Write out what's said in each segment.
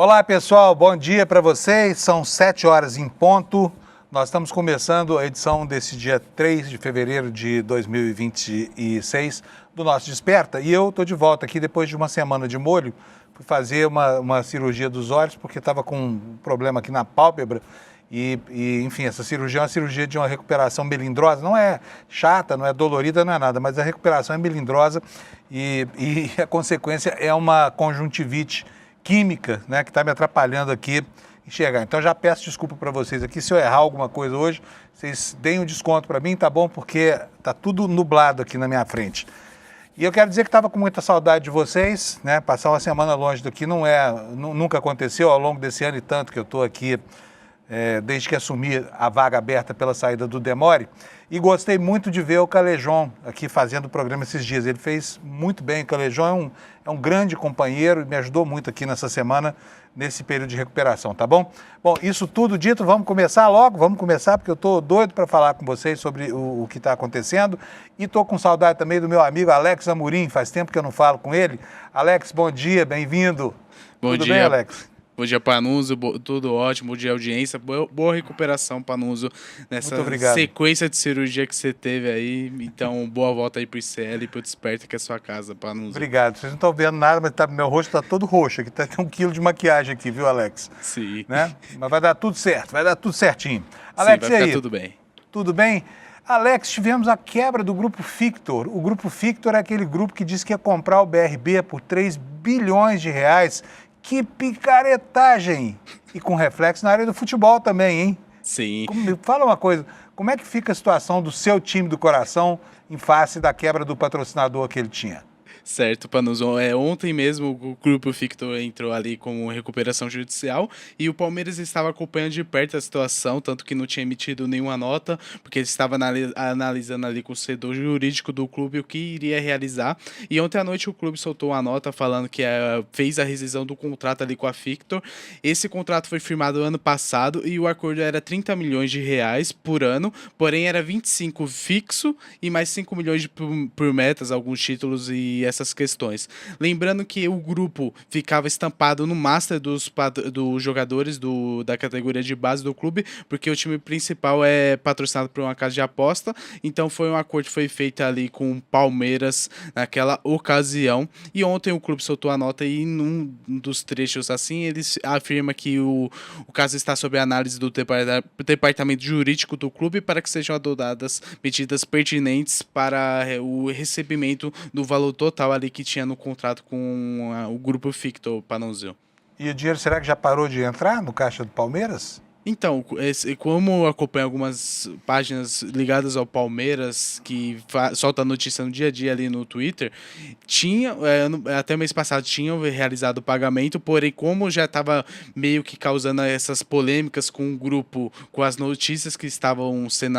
Olá pessoal, bom dia para vocês, são 7 horas em ponto, nós estamos começando a edição desse dia 3 de fevereiro de 2026 do nosso Desperta e eu estou de volta aqui depois de uma semana de molho, fui fazer uma cirurgia dos olhos porque estava com um problema aqui na pálpebra e enfim, essa cirurgia é uma cirurgia de uma recuperação melindrosa, não é chata, não é dolorida, não é nada, mas a recuperação é melindrosa e a consequência é uma conjuntivite química, né, que está me atrapalhando aqui enxergar. Então já peço desculpa para vocês aqui, se eu errar alguma coisa hoje, vocês deem um desconto para mim, tá bom? Porque tá tudo nublado aqui na minha frente. E eu quero dizer que estava com muita saudade de vocês, né? Passar uma semana longe daqui nunca aconteceu ao longo desse ano e tanto que eu estou aqui, desde que assumi a vaga aberta pela saída do Demore. E gostei muito de ver o Calejon aqui fazendo o programa esses dias. Ele fez muito bem. O Calejon é um grande companheiro e me ajudou muito aqui nessa semana, nesse período de recuperação, tá bom? Bom, isso tudo dito, vamos começar logo? Vamos começar, porque eu estou doido para falar com vocês sobre o que está acontecendo. E estou com saudade também do meu amigo Alex Amorim, faz tempo que eu não falo com ele. Alex, bom dia, bem-vindo. Tudo bem, Alex? Bom dia, Panuso, tudo ótimo, bom dia, audiência, boa recuperação, Panuso, nessa sequência de cirurgia que você teve aí, então boa volta aí pro ICL e pro Desperta, que é a sua casa, Panuso. Obrigado, vocês não estão vendo nada, mas meu rosto está todo roxo, aqui tem 1 quilo de maquiagem aqui, viu, Alex? Sim. Né? Mas vai dar tudo certo, vai dar tudo certinho. Alex, sim, vai e aí? ficar tudo bem. Tudo bem? Alex, tivemos a quebra do Grupo Fictor. O Grupo Fictor é aquele grupo que disse que ia comprar o BRB por 3 bilhões de reais. Que picaretagem! E com reflexo na área do futebol também, hein? Sim. Fala uma coisa, como é que fica a situação do seu time do coração em face da quebra do patrocinador que ele tinha? Certo, Panuso. Ontem mesmo o Grupo Fictor entrou ali com recuperação judicial e o Palmeiras estava acompanhando de perto a situação, tanto que não tinha emitido nenhuma nota, porque ele estava analisando ali com o setor jurídico do clube o que iria realizar. E ontem à noite o clube soltou uma nota falando que fez a rescisão do contrato ali com a Fictor. Esse contrato foi firmado ano passado e o acordo era 30 milhões de reais por ano, porém era 25 fixo e mais 5 milhões por metas, alguns títulos e essas questões. Lembrando que o grupo ficava estampado no master dos jogadores da categoria de base do clube, porque o time principal é patrocinado por uma casa de aposta, então foi um acordo que foi feito ali com o Palmeiras naquela ocasião, e ontem o clube soltou a nota e num dos trechos assim, eles afirma que o caso está sob análise do departamento jurídico do clube para que sejam adotadas medidas pertinentes para o recebimento do valor total ali que tinha no contrato com o Grupo Fictor, Panunzio. E o dinheiro será que já parou de entrar no caixa do Palmeiras? Então, como eu acompanho algumas páginas ligadas ao Palmeiras, que solta notícia no dia a dia ali no Twitter, até mês passado tinham realizado o pagamento, porém como já estava meio que causando essas polêmicas com o grupo, com as notícias que estavam sendo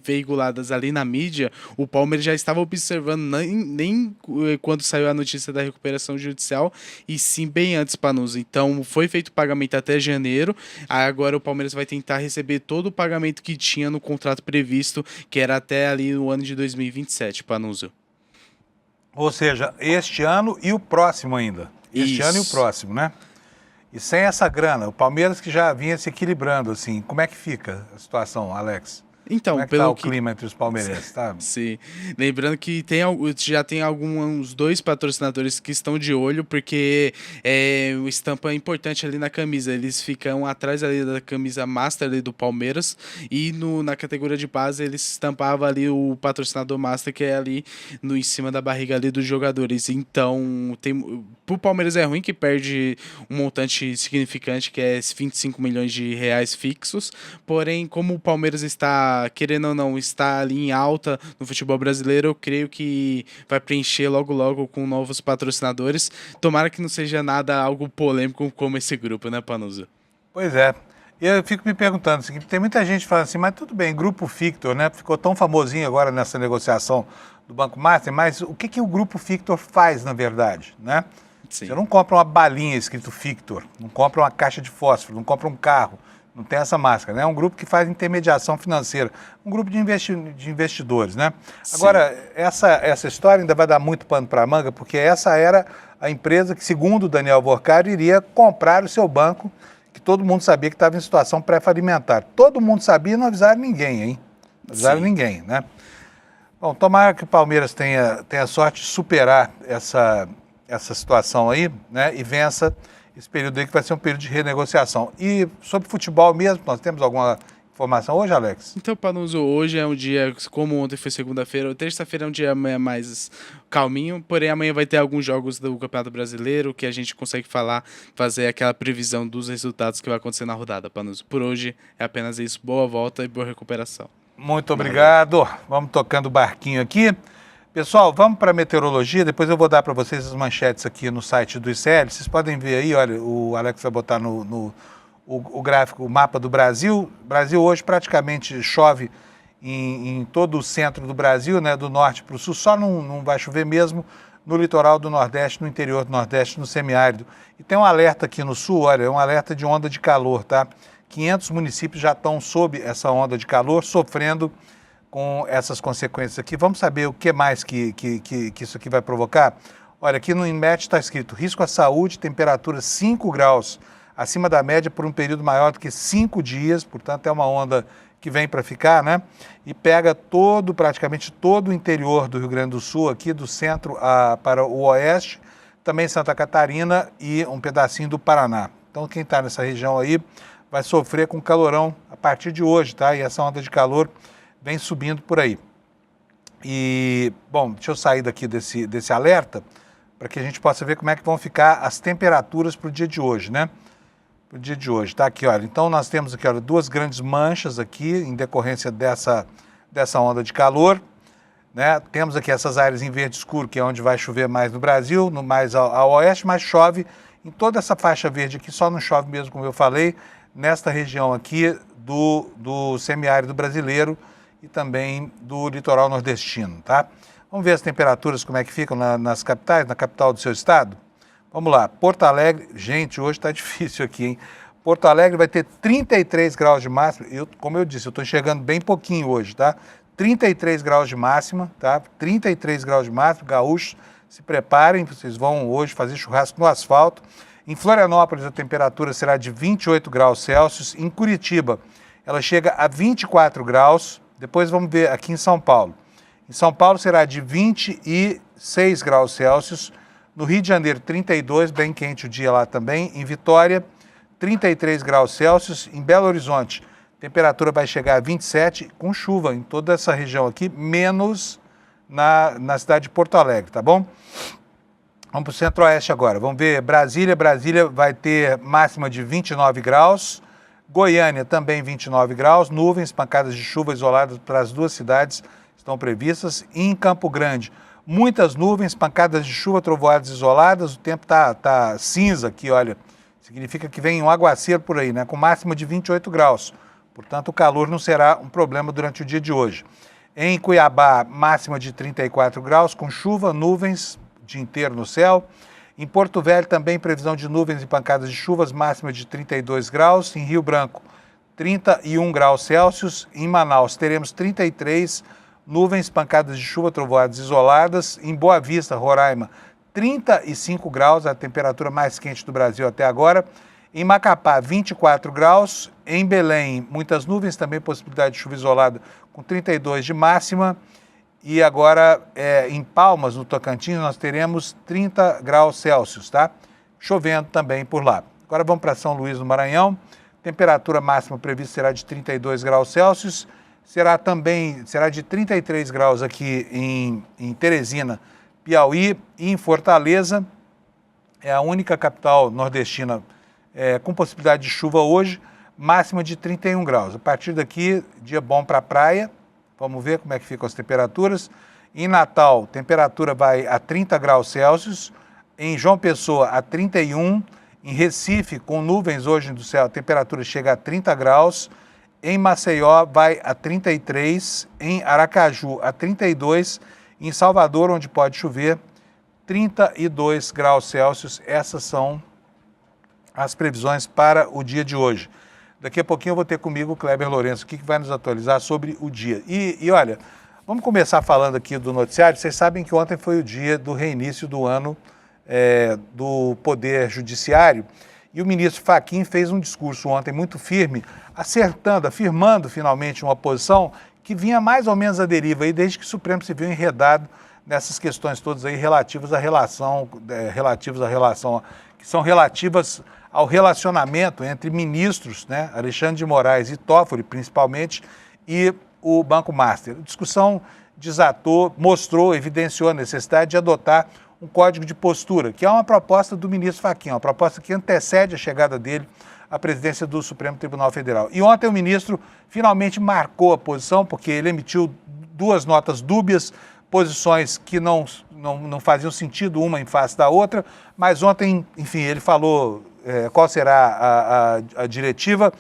veiculadas ali na mídia, o Palmeiras já estava observando nem quando saiu a notícia da recuperação judicial, e sim bem antes, Panuso. Então foi feito o pagamento até janeiro, agora o Palmeiras vai tentar receber todo o pagamento que tinha no contrato previsto, que era até ali no ano de 2027, Panuso. Ou seja, este ano e o próximo ainda. Este ano e o próximo, né? E sem essa grana, o Palmeiras que já vinha se equilibrando, assim, como é que fica a situação, Alex? Então, como é que está o clima entre os palmeirenses, tá? Sim. Lembrando que já tem uns 2 patrocinadores que estão de olho, porque o estampa é importante ali na camisa. Eles ficam atrás ali da camisa master ali do Palmeiras, e na categoria de base eles estampavam ali o patrocinador master, que é ali em cima da barriga ali dos jogadores. Então, pro Palmeiras é ruim que perde um montante significante, que é 25 milhões de reais fixos. Porém, como o Palmeiras está, querendo ou não, está ali em alta no futebol brasileiro, eu creio que vai preencher logo com novos patrocinadores. Tomara que não seja algo polêmico como esse grupo, né, Panuso? Pois é. E eu fico me perguntando, assim, tem muita gente falando assim, mas tudo bem, Grupo Fictor, né? Ficou tão famosinho agora nessa negociação do Banco Master, mas o que o Grupo Fictor faz, na verdade, né? Sim. Você não compra uma balinha escrito Fictor, não compra uma caixa de fósforo, não compra um carro, não tem essa máscara, né? É um grupo que faz intermediação financeira, um grupo de investidores, né? Sim. Agora, essa história ainda vai dar muito pano para a manga, porque essa era a empresa que, segundo o Daniel Vorcari, iria comprar o seu banco, que todo mundo sabia que estava em situação pré-falimentar. Todo mundo sabia e não avisaram ninguém, hein? Não avisaram ninguém, né? Bom, tomara que o Palmeiras tenha sorte de superar essa situação aí, né? E vença esse período aí, que vai ser um período de renegociação. E sobre futebol mesmo, nós temos alguma informação hoje, Alex? Então, Panuso, hoje é um dia, como ontem foi segunda-feira, terça-feira é um dia mais calminho, porém amanhã vai ter alguns jogos do Campeonato Brasileiro que a gente consegue fazer aquela previsão dos resultados que vai acontecer na rodada, Panuso. Por hoje é apenas isso. Boa volta e boa recuperação. Muito obrigado. Vamos tocando o barquinho aqui. Pessoal, vamos para a meteorologia, depois eu vou dar para vocês as manchetes aqui no site do ICL. Vocês podem ver aí, olha, o Alex vai botar o gráfico, o mapa do Brasil. O Brasil hoje praticamente chove em todo o centro do Brasil, né, do norte para o sul, só não vai chover mesmo no litoral do Nordeste, no interior do Nordeste, no semiárido. E tem um alerta aqui no sul, olha, é um alerta de onda de calor, tá? 500 municípios já estão sob essa onda de calor, sofrendo com essas consequências aqui. Vamos saber o que mais que isso aqui vai provocar? Olha, aqui no INMET está escrito: risco à saúde, temperatura 5 graus acima da média por um período maior do que 5 dias, portanto é uma onda que vem para ficar, né? E pega praticamente todo o interior do Rio Grande do Sul, aqui do centro para o oeste, também Santa Catarina e um pedacinho do Paraná. Então quem está nessa região aí vai sofrer com calorão a partir de hoje, tá? E essa onda de calor vem subindo por aí. E, bom, deixa eu sair daqui desse alerta para que a gente possa ver como é que vão ficar as temperaturas para o dia de hoje, né? Para o dia de hoje, tá aqui, olha. Então nós temos aqui, olha, duas grandes manchas aqui em decorrência dessa onda de calor, né? Temos aqui essas áreas em verde escuro, que é onde vai chover mais no Brasil, mais ao oeste, mas chove em toda essa faixa verde aqui, só não chove mesmo, como eu falei, nesta região aqui do semiárido brasileiro e também do litoral nordestino, tá? Vamos ver as temperaturas, como é que ficam nas capitais, na capital do seu estado? Vamos lá, Porto Alegre, gente, hoje está difícil aqui, hein? Porto Alegre vai ter 33 graus de máxima, como eu disse, eu estou enxergando bem pouquinho hoje, tá? 33 graus de máxima, tá? 33 graus de máxima, gaúchos, se preparem, vocês vão hoje fazer churrasco no asfalto. Em Florianópolis, a temperatura será de 28 graus Celsius. Em Curitiba, ela chega a 24 graus. Depois vamos ver aqui em São Paulo. Em São Paulo será de 26 graus Celsius. No Rio de Janeiro, 32, bem quente o dia lá também. Em Vitória, 33 graus Celsius. Em Belo Horizonte, a temperatura vai chegar a 27, com chuva em toda essa região aqui, menos na cidade de Porto Alegre, tá bom? Vamos para o centro-oeste agora. Vamos ver Brasília. Brasília vai ter máxima de 29 graus. Goiânia também 29 graus. Nuvens, pancadas de chuva isoladas para as duas cidades estão previstas. E em Campo Grande, muitas nuvens, pancadas de chuva, trovoadas isoladas. O tempo tá cinza aqui, olha. Significa que vem um aguaceiro por aí, né? Com máxima de 28 graus. Portanto, o calor não será um problema durante o dia de hoje. Em Cuiabá, máxima de 34 graus, com chuva, nuvens, dia inteiro no céu. Em Porto Velho também previsão de nuvens e pancadas de chuvas, máxima de 32 graus. Em Rio Branco, 31 graus Celsius. Em Manaus teremos 33, nuvens, pancadas de chuva, trovoadas isoladas. Em Boa Vista, Roraima, 35 graus, a temperatura mais quente do Brasil até agora. Em Macapá, 24 graus. Em Belém, muitas nuvens, também possibilidade de chuva isolada com 32 de máxima. E agora, em Palmas, no Tocantins, nós teremos 30 graus Celsius, tá? Chovendo também por lá. Agora vamos para São Luís, no Maranhão. Temperatura máxima prevista será de 32 graus Celsius. Será de 33 graus aqui em Teresina, Piauí, e em Fortaleza. É a única capital nordestina com possibilidade de chuva hoje, máxima de 31 graus. A partir daqui, dia bom para a praia. Vamos ver como é que ficam as temperaturas. Em Natal, temperatura vai a 30 graus Celsius. Em João Pessoa, a 31. Em Recife, com nuvens hoje do céu, a temperatura chega a 30 graus. Em Maceió, vai a 33. Em Aracaju, a 32. Em Salvador, onde pode chover, 32 graus Celsius. Essas são as previsões para o dia de hoje. Daqui a pouquinho eu vou ter comigo o Kleber Lourenço, que vai nos atualizar sobre o dia. E olha, vamos começar falando aqui do noticiário. Vocês sabem que ontem foi o dia do reinício do ano do Poder Judiciário. E o ministro Fachin fez um discurso ontem muito firme, afirmando finalmente uma posição que vinha mais ou menos à deriva aí, desde que o Supremo se viu enredado nessas questões todas aí relativas ao relacionamento entre ministros, né, Alexandre de Moraes e Toffoli, principalmente, e o Banco Master. A discussão desatou, evidenciou a necessidade de adotar um código de postura, que é uma proposta do ministro Fachin, uma proposta que antecede a chegada dele à presidência do Supremo Tribunal Federal. E ontem o ministro finalmente marcou a posição, porque ele emitiu 2 notas dúbias, posições que não faziam sentido uma em face da outra, mas ontem, enfim, ele falou qual será a diretiva,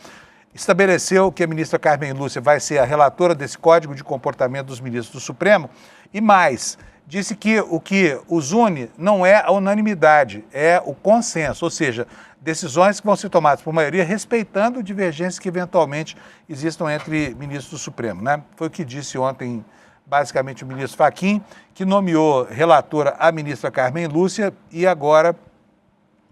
estabeleceu que a ministra Carmen Lúcia vai ser a relatora desse Código de Comportamento dos Ministros do Supremo e mais, disse que o que os une não é a unanimidade, é o consenso, ou seja, decisões que vão ser tomadas por maioria respeitando divergências que eventualmente existam entre ministros do Supremo, né? Foi o que disse ontem, basicamente, o ministro Fachin, que nomeou relatora a ministra Carmen Lúcia e agora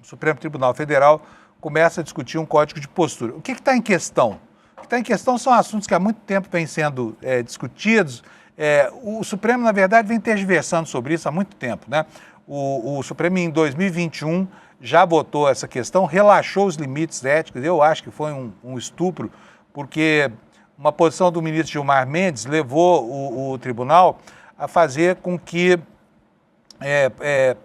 o Supremo Tribunal Federal começa a discutir um código de postura. O que está em questão? O que está em questão são assuntos que há muito tempo vêm sendo discutidos. O Supremo, na verdade, vem tergiversando sobre isso há muito tempo, né? O Supremo, em 2021, já votou essa questão, relaxou os limites éticos. Eu acho que foi um estupro, porque uma posição do ministro Gilmar Mendes levou o tribunal a fazer com que,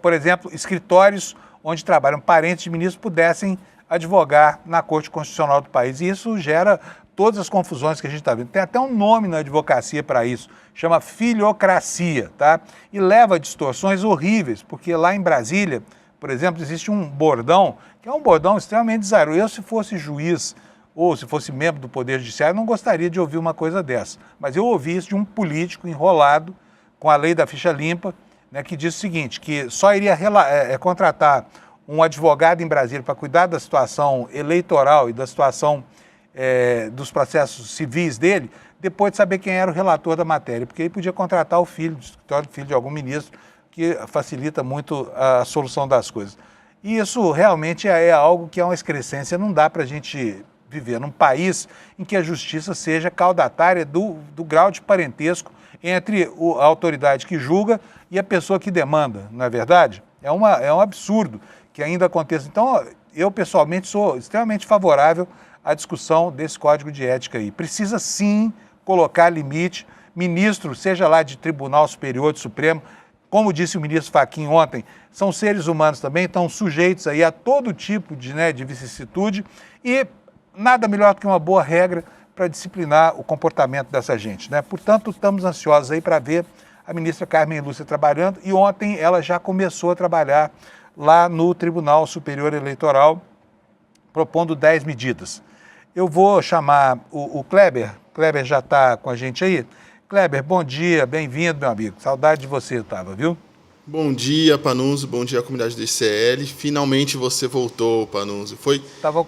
por exemplo, escritórios onde trabalham parentes de ministros pudessem advogar na Corte Constitucional do país. E isso gera todas as confusões que a gente está vendo. Tem até um nome na advocacia para isso, chama filiocracia, tá? E leva a distorções horríveis, porque lá em Brasília, por exemplo, existe um bordão, que é um bordão extremamente desagradável. Eu, se fosse juiz ou se fosse membro do Poder Judiciário, não gostaria de ouvir uma coisa dessa. Mas eu ouvi isso de um político enrolado com a lei da ficha limpa, né, que diz o seguinte, que só iria contratar um advogado em Brasília para cuidar da situação eleitoral e da situação dos processos civis dele, depois de saber quem era o relator da matéria, porque aí podia contratar o filho, o filho de algum ministro, que facilita muito a solução das coisas. E isso realmente é algo que é uma excrescência, não dá para a gente viver num país em que a justiça seja caudatária do grau de parentesco entre a autoridade que julga e a pessoa que demanda, não é verdade? É um absurdo que ainda aconteça. Então, eu pessoalmente sou extremamente favorável à discussão desse código de ética aí. Precisa sim colocar limite, ministro, seja lá de Tribunal Superior, de Supremo, como disse o ministro Fachin ontem, são seres humanos também, estão sujeitos aí a todo tipo de vicissitude e nada melhor do que uma boa regra para disciplinar o comportamento dessa gente, né? Portanto, estamos ansiosos aí para ver a ministra Carmen Lúcia trabalhando e ontem ela já começou a trabalhar lá no Tribunal Superior Eleitoral, propondo 10 medidas. Eu vou chamar o Kleber. Kleber já está com a gente aí. Kleber, bom dia, bem-vindo, meu amigo. Saudade de você, estava, viu? Bom dia, Panunzio. Bom dia à comunidade do ICL. Finalmente você voltou, Panunzio. Foi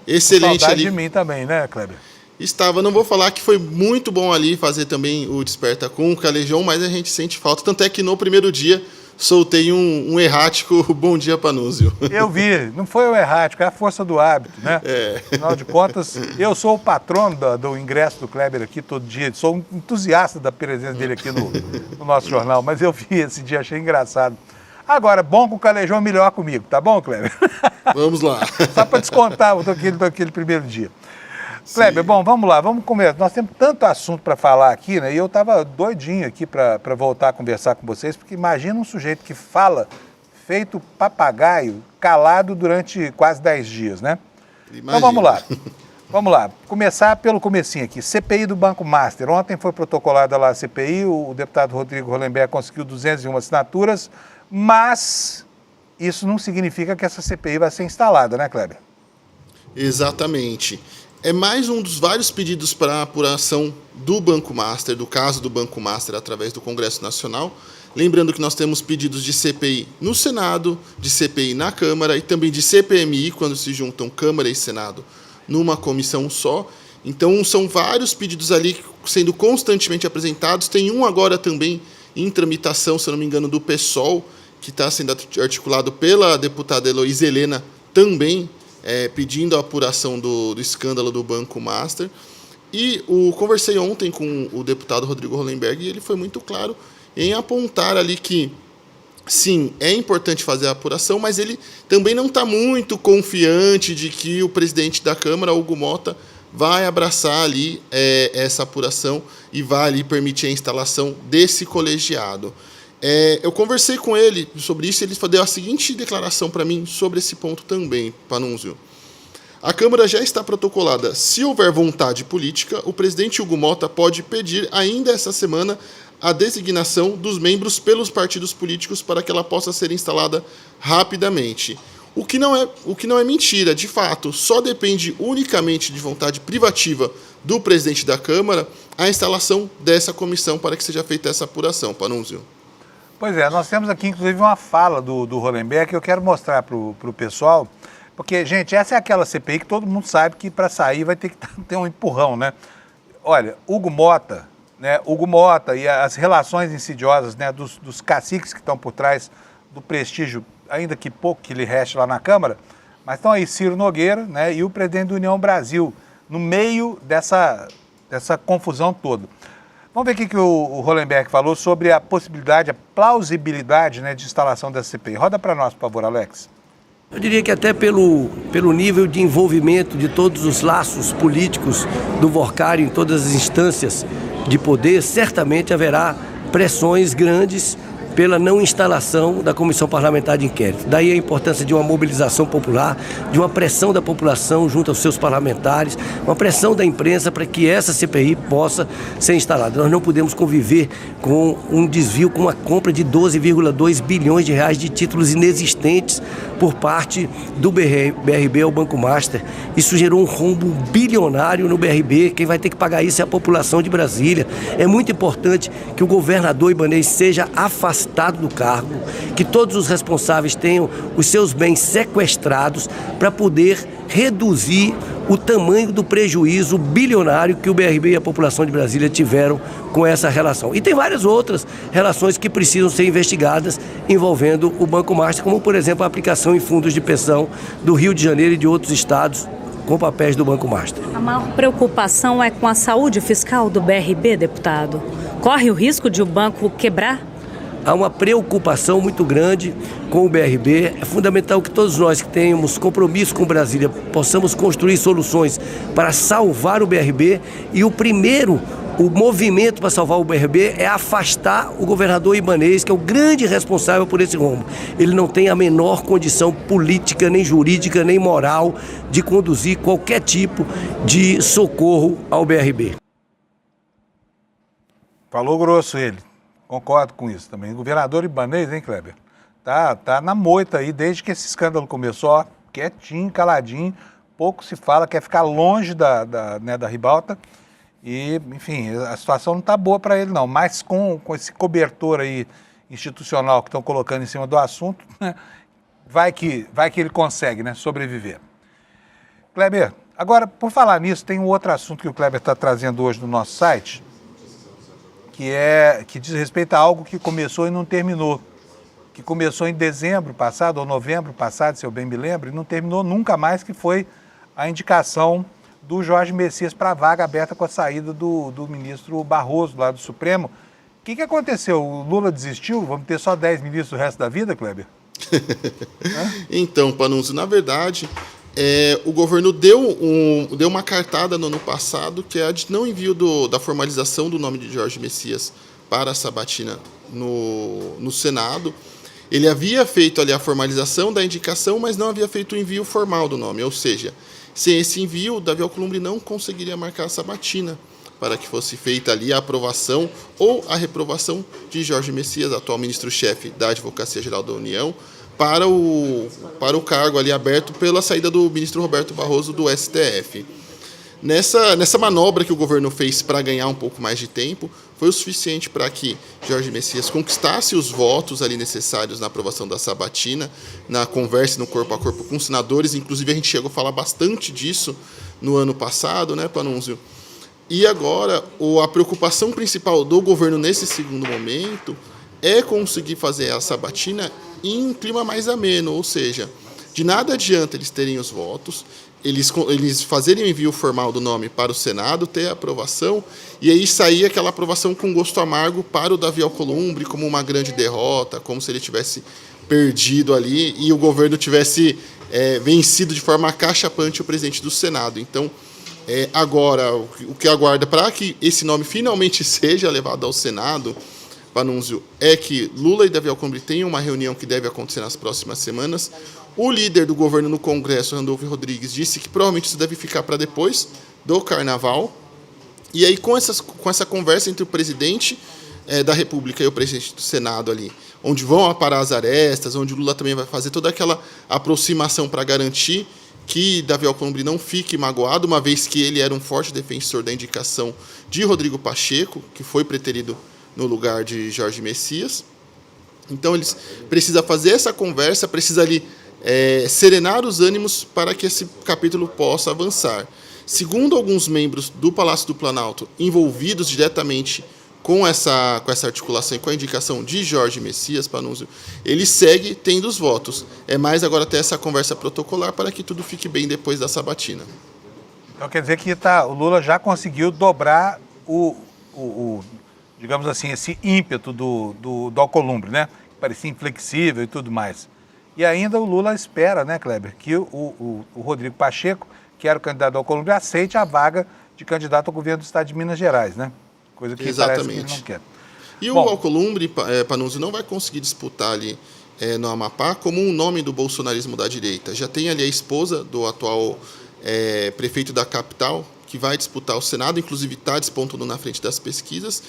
excelente saudade ali. De mim também, né, Kleber? Estava, não vou falar que foi muito bom ali fazer também o Desperta com o Calejão, mas a gente sente falta. Tanto é que no primeiro dia soltei um errático bom dia, Panunzio. Eu vi, não foi o errático, é a força do hábito, né? Afinal de contas, eu sou o patrono do ingresso do Kleber aqui todo dia, sou um entusiasta da presença dele aqui no nosso jornal, mas eu vi esse dia, achei engraçado. Agora, bom com o Calejão, melhor comigo, tá bom, Kleber? Vamos lá. Só para descontar daquele primeiro dia. Kleber, bom, vamos lá, vamos conversar. Nós temos tanto assunto para falar aqui, né? E eu estava doidinho aqui para voltar a conversar com vocês, porque imagina um sujeito que fala feito papagaio, calado durante quase 10 dias, né? Imagina. Então vamos lá. Vamos lá, começar pelo comecinho aqui. CPI do Banco Master. Ontem foi protocolada lá a CPI, o deputado Rodrigo Hollenberg conseguiu 201 assinaturas, mas isso não significa que essa CPI vai ser instalada, né, Kleber? Exatamente. É mais um dos vários pedidos para apuração do Banco Master, do caso do Banco Master, através do Congresso Nacional. Lembrando que nós temos pedidos de CPI no Senado, de CPI na Câmara e também de CPMI, quando se juntam Câmara e Senado numa comissão só. Então, são vários pedidos ali sendo constantemente apresentados. Tem um agora também em tramitação, se eu não me engano, do PSOL, que está sendo articulado pela deputada Heloísa Helena, também pedindo a apuração do escândalo do Banco Master. E conversei ontem com o deputado Rodrigo Hollenberg e ele foi muito claro em apontar ali que, sim, é importante fazer a apuração, mas ele também não está muito confiante de que o presidente da Câmara, Hugo Motta, vai abraçar ali essa apuração e vai ali permitir a instalação desse colegiado. Eu conversei com ele sobre isso e ele deu a seguinte declaração para mim sobre esse ponto também, Panunzio. A Câmara já está protocolada. Se houver vontade política, o presidente Hugo Motta pode pedir ainda essa semana a designação dos membros pelos partidos políticos para que ela possa ser instalada rapidamente. O que não é mentira, de fato, só depende unicamente de vontade privativa do presidente da Câmara a instalação dessa comissão para que seja feita essa apuração, Panunzio. Pois é, nós temos aqui inclusive uma fala do Hollenberg que eu quero mostrar para o pessoal, porque, gente, essa é aquela CPI que todo mundo sabe que para sair vai ter que ter um empurrão, né? Olha, Hugo Motta e as relações insidiosas, né, dos caciques que estão por trás do prestígio, ainda que pouco que lhe reste lá na Câmara, mas estão aí Ciro Nogueira, né, e o presidente da União Brasil, no meio dessa confusão toda. Vamos ver o que o Hollenberg falou sobre a possibilidade, a plausibilidade, né, de instalação dessa CPI. Roda para nós, por favor, Alex. Eu diria que até pelo nível de envolvimento de todos os laços políticos do Workário em todas as instâncias de poder, certamente haverá pressões grandes pela não instalação da Comissão Parlamentar de Inquérito. Daí a importância de uma mobilização popular, de uma pressão da população junto aos seus parlamentares, uma pressão da imprensa para que essa CPI possa ser instalada. Nós não podemos conviver com um desvio, com uma compra de 12,2 bilhões de reais de títulos inexistentes por parte do BRB ao Banco Master. Isso gerou um rombo bilionário no BRB. Quem vai ter que pagar isso é a população de Brasília. É muito importante que o governador Ibanez seja afastado do cargo, que todos os responsáveis tenham os seus bens sequestrados para poder reduzir o tamanho do prejuízo bilionário que o BRB e a população de Brasília tiveram com essa relação. E tem várias outras relações que precisam ser investigadas envolvendo o Banco Master, como, por exemplo, a aplicação em fundos de pensão do Rio de Janeiro e de outros estados com papéis do Banco Master. A maior preocupação é com a saúde fiscal do BRB, deputado? Corre o risco de o banco quebrar? Há uma preocupação muito grande com o BRB. É fundamental que todos nós que tenhamos compromisso com Brasília possamos construir soluções para salvar o BRB. E o movimento para salvar o BRB é afastar o governador Ibanez, que é o grande responsável por esse rombo. Ele não tem a menor condição política, nem jurídica, nem moral de conduzir qualquer tipo de socorro ao BRB. Falou grosso ele. Concordo com isso também. O governador Ibanez, hein, Kleber? Tá na moita aí desde que esse escândalo começou, ó, quietinho, caladinho, pouco se fala, quer ficar longe da ribalta e, enfim, a situação não está boa para ele não, mas com esse cobertor aí institucional que estão colocando em cima do assunto, né, vai que ele consegue, né, sobreviver. Kleber, agora, por falar nisso, tem um outro assunto que o Kleber está trazendo hoje no nosso site, que diz respeito a algo que começou e não terminou, que começou em dezembro passado, ou novembro passado, se eu bem me lembro, e não terminou nunca mais, que foi a indicação do Jorge Messias para a vaga aberta com a saída do ministro Barroso, lá do Supremo. O que aconteceu? O Lula desistiu? Vamos ter só 10 ministros do resto da vida, Kleber? Então, Panunzio, na verdade, o governo deu uma cartada no ano passado, que é a de não envio da formalização do nome de Jorge Messias para a sabatina no Senado. Ele havia feito ali a formalização da indicação, mas não havia feito o envio formal do nome. Ou seja, sem esse envio, Davi Alcolumbre não conseguiria marcar a sabatina para que fosse feita ali a aprovação ou a reprovação de Jorge Messias, atual ministro-chefe da Advocacia Geral da União, para o cargo ali aberto pela saída do ministro Roberto Barroso do STF. Nessa manobra que o governo fez para ganhar um pouco mais de tempo, foi o suficiente para que Jorge Messias conquistasse os votos ali necessários na aprovação da sabatina, na conversa no corpo a corpo com os senadores. Inclusive, a gente chegou a falar bastante disso no ano passado, né, Panunzio? E agora, a preocupação principal do governo nesse segundo momento é conseguir fazer a sabatina em um clima mais ameno, ou seja, de nada adianta eles terem os votos, eles fazerem o envio formal do nome para o Senado, ter a aprovação, e aí sair aquela aprovação com gosto amargo para o Davi Alcolumbre como uma grande derrota, como se ele tivesse perdido ali e o governo tivesse vencido de forma acachapante o presidente do Senado. Então, agora, o que aguarda para que esse nome finalmente seja levado ao Senado, Panunzio, é que Lula e Davi Alcolumbre tenham uma reunião que deve acontecer nas próximas semanas. O líder do governo no Congresso, Randolfo Rodrigues, disse que provavelmente isso deve ficar para depois do Carnaval. E aí, com essa conversa entre o presidente da República e o presidente do Senado ali, onde vão aparar as arestas, onde o Lula também vai fazer toda aquela aproximação para garantir que Davi Alcolumbre não fique magoado, uma vez que ele era um forte defensor da indicação de Rodrigo Pacheco, que foi preterido no lugar de Jorge Messias. Então, eles precisam fazer essa conversa, precisa ali serenar os ânimos para que esse capítulo possa avançar. Segundo alguns membros do Palácio do Planalto envolvidos diretamente com essa articulação e com a indicação de Jorge Messias, Panunzio, ele segue tendo os votos. É mais agora ter essa conversa protocolar para que tudo fique bem depois da sabatina. Então quer dizer que o Lula já conseguiu dobrar digamos assim, esse ímpeto do Alcolumbre, né? Que parecia inflexível e tudo mais. E ainda o Lula espera, né, Kleber, que o Rodrigo Pacheco, que era o candidato ao Alcolumbre, aceite a vaga de candidato ao governo do estado de Minas Gerais, né? Coisa que parece que ele não quer. E o Alcolumbre, Panunzio, não vai conseguir disputar ali no Amapá como um nome do bolsonarismo da direita. Já tem ali a esposa do atual prefeito da capital, que vai disputar o Senado, inclusive está despontando na frente das pesquisas,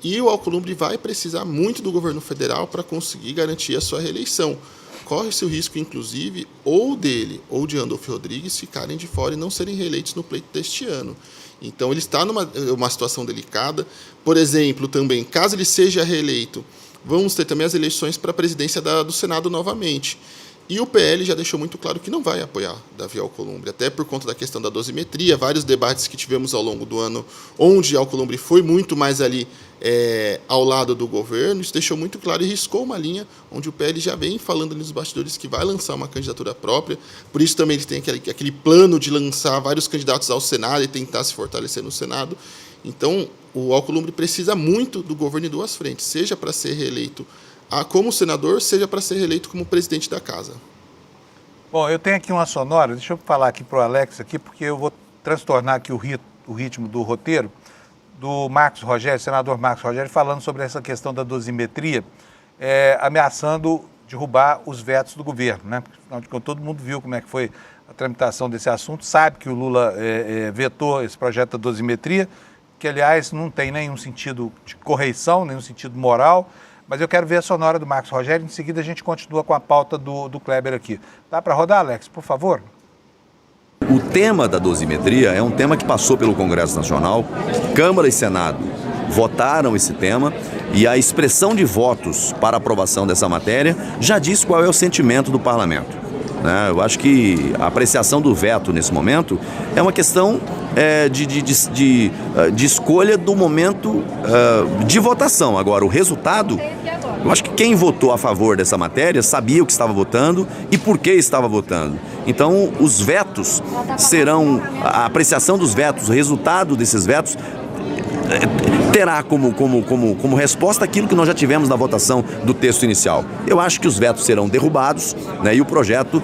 e o Alcolumbre vai precisar muito do governo federal para conseguir garantir a sua reeleição. Corre-se o risco, inclusive, ou dele ou de Randolfo Rodrigues ficarem de fora e não serem reeleitos no pleito deste ano. Então, ele está numa situação delicada. Por exemplo, também, caso ele seja reeleito, vamos ter também as eleições para a presidência do Senado novamente. E o PL já deixou muito claro que não vai apoiar Davi Alcolumbre, até por conta da questão da dosimetria, vários debates que tivemos ao longo do ano, onde Alcolumbre foi muito mais ali ao lado do governo, isso deixou muito claro e riscou uma linha onde o PL já vem falando nos bastidores que vai lançar uma candidatura própria, por isso também ele tem aquele plano de lançar vários candidatos ao Senado e tentar se fortalecer no Senado. Então, o Alcolumbre precisa muito do governo em duas frentes, seja para ser reeleito como senador, seja para ser reeleito como presidente da casa. Bom, eu tenho aqui uma sonora, deixa eu falar aqui para o Alex, aqui, porque eu vou transtornar aqui o ritmo do roteiro, do Marcos Rogério, senador Marcos Rogério, falando sobre essa questão da dosimetria, ameaçando derrubar os vetos do governo, né? Afinal de contas, todo mundo viu como é que foi a tramitação desse assunto, sabe que o Lula vetou esse projeto da dosimetria, que, aliás, não tem nenhum sentido de correição, nenhum sentido moral, mas eu quero ver a sonora do Marcos Rogério, em seguida a gente continua com a pauta do Kleber aqui. Dá para rodar, Alex, por favor? O tema da dosimetria é um tema que passou pelo Congresso Nacional, Câmara e Senado votaram esse tema e a expressão de votos para aprovação dessa matéria já diz qual é o sentimento do parlamento. Eu acho que a apreciação do veto nesse momento é uma questão de escolha do momento de votação. Agora, o resultado, eu acho que quem votou a favor dessa matéria sabia o que estava votando e por que estava votando. Então, os vetos serão, a apreciação dos vetos, o resultado desses vetos terá como resposta aquilo que nós já tivemos na votação do texto inicial. Eu acho que os vetos serão derrubados, né, e o projeto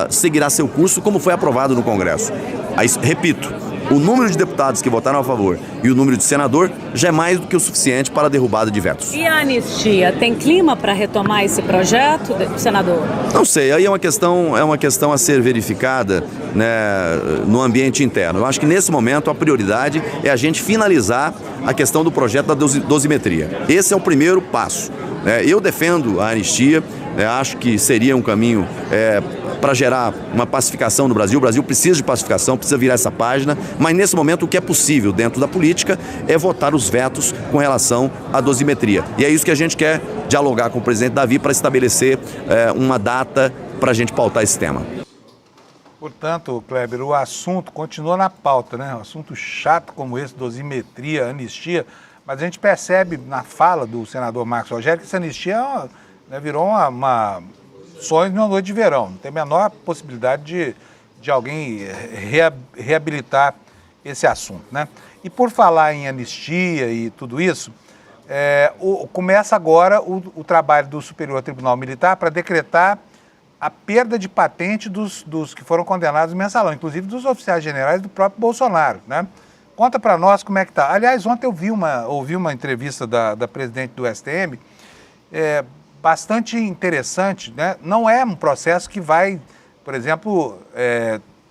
seguirá seu curso como foi aprovado no Congresso. Aí, repito, o número de deputados que votaram a favor e o número de senador já é mais do que o suficiente para a derrubada de vetos. E a anistia? Tem clima para retomar esse projeto, senador? Não sei, aí é uma questão a ser verificada, né, no ambiente interno. Eu acho que nesse momento a prioridade é a gente finalizar a questão do projeto da dosimetria. Esse é o primeiro passo. Eu defendo a anistia, acho que seria um caminho para gerar uma pacificação no Brasil. O Brasil precisa de pacificação, precisa virar essa página, mas nesse momento o que é possível dentro da política é votar os vetos com relação à dosimetria. E é isso que a gente quer dialogar com o presidente Davi para estabelecer uma data para a gente pautar esse tema. Portanto, Kleber, o assunto continua na pauta, né? Um assunto chato como esse, dosimetria, anistia, mas a gente percebe na fala do senador Marcos Rogério que essa anistia né? Virou uma sonho de uma noite de verão. Não tem a menor possibilidade de alguém reabilitar esse assunto, né? E por falar em anistia e tudo isso, começa agora o trabalho do Superior Tribunal Militar para decretar a perda de patente dos que foram condenados no mensalão, inclusive dos oficiais generais do próprio Bolsonaro, né? Conta para nós como é que está. Aliás, ontem eu ouvi uma entrevista da presidente do STM, bastante interessante, né? Não é um processo que vai, por exemplo,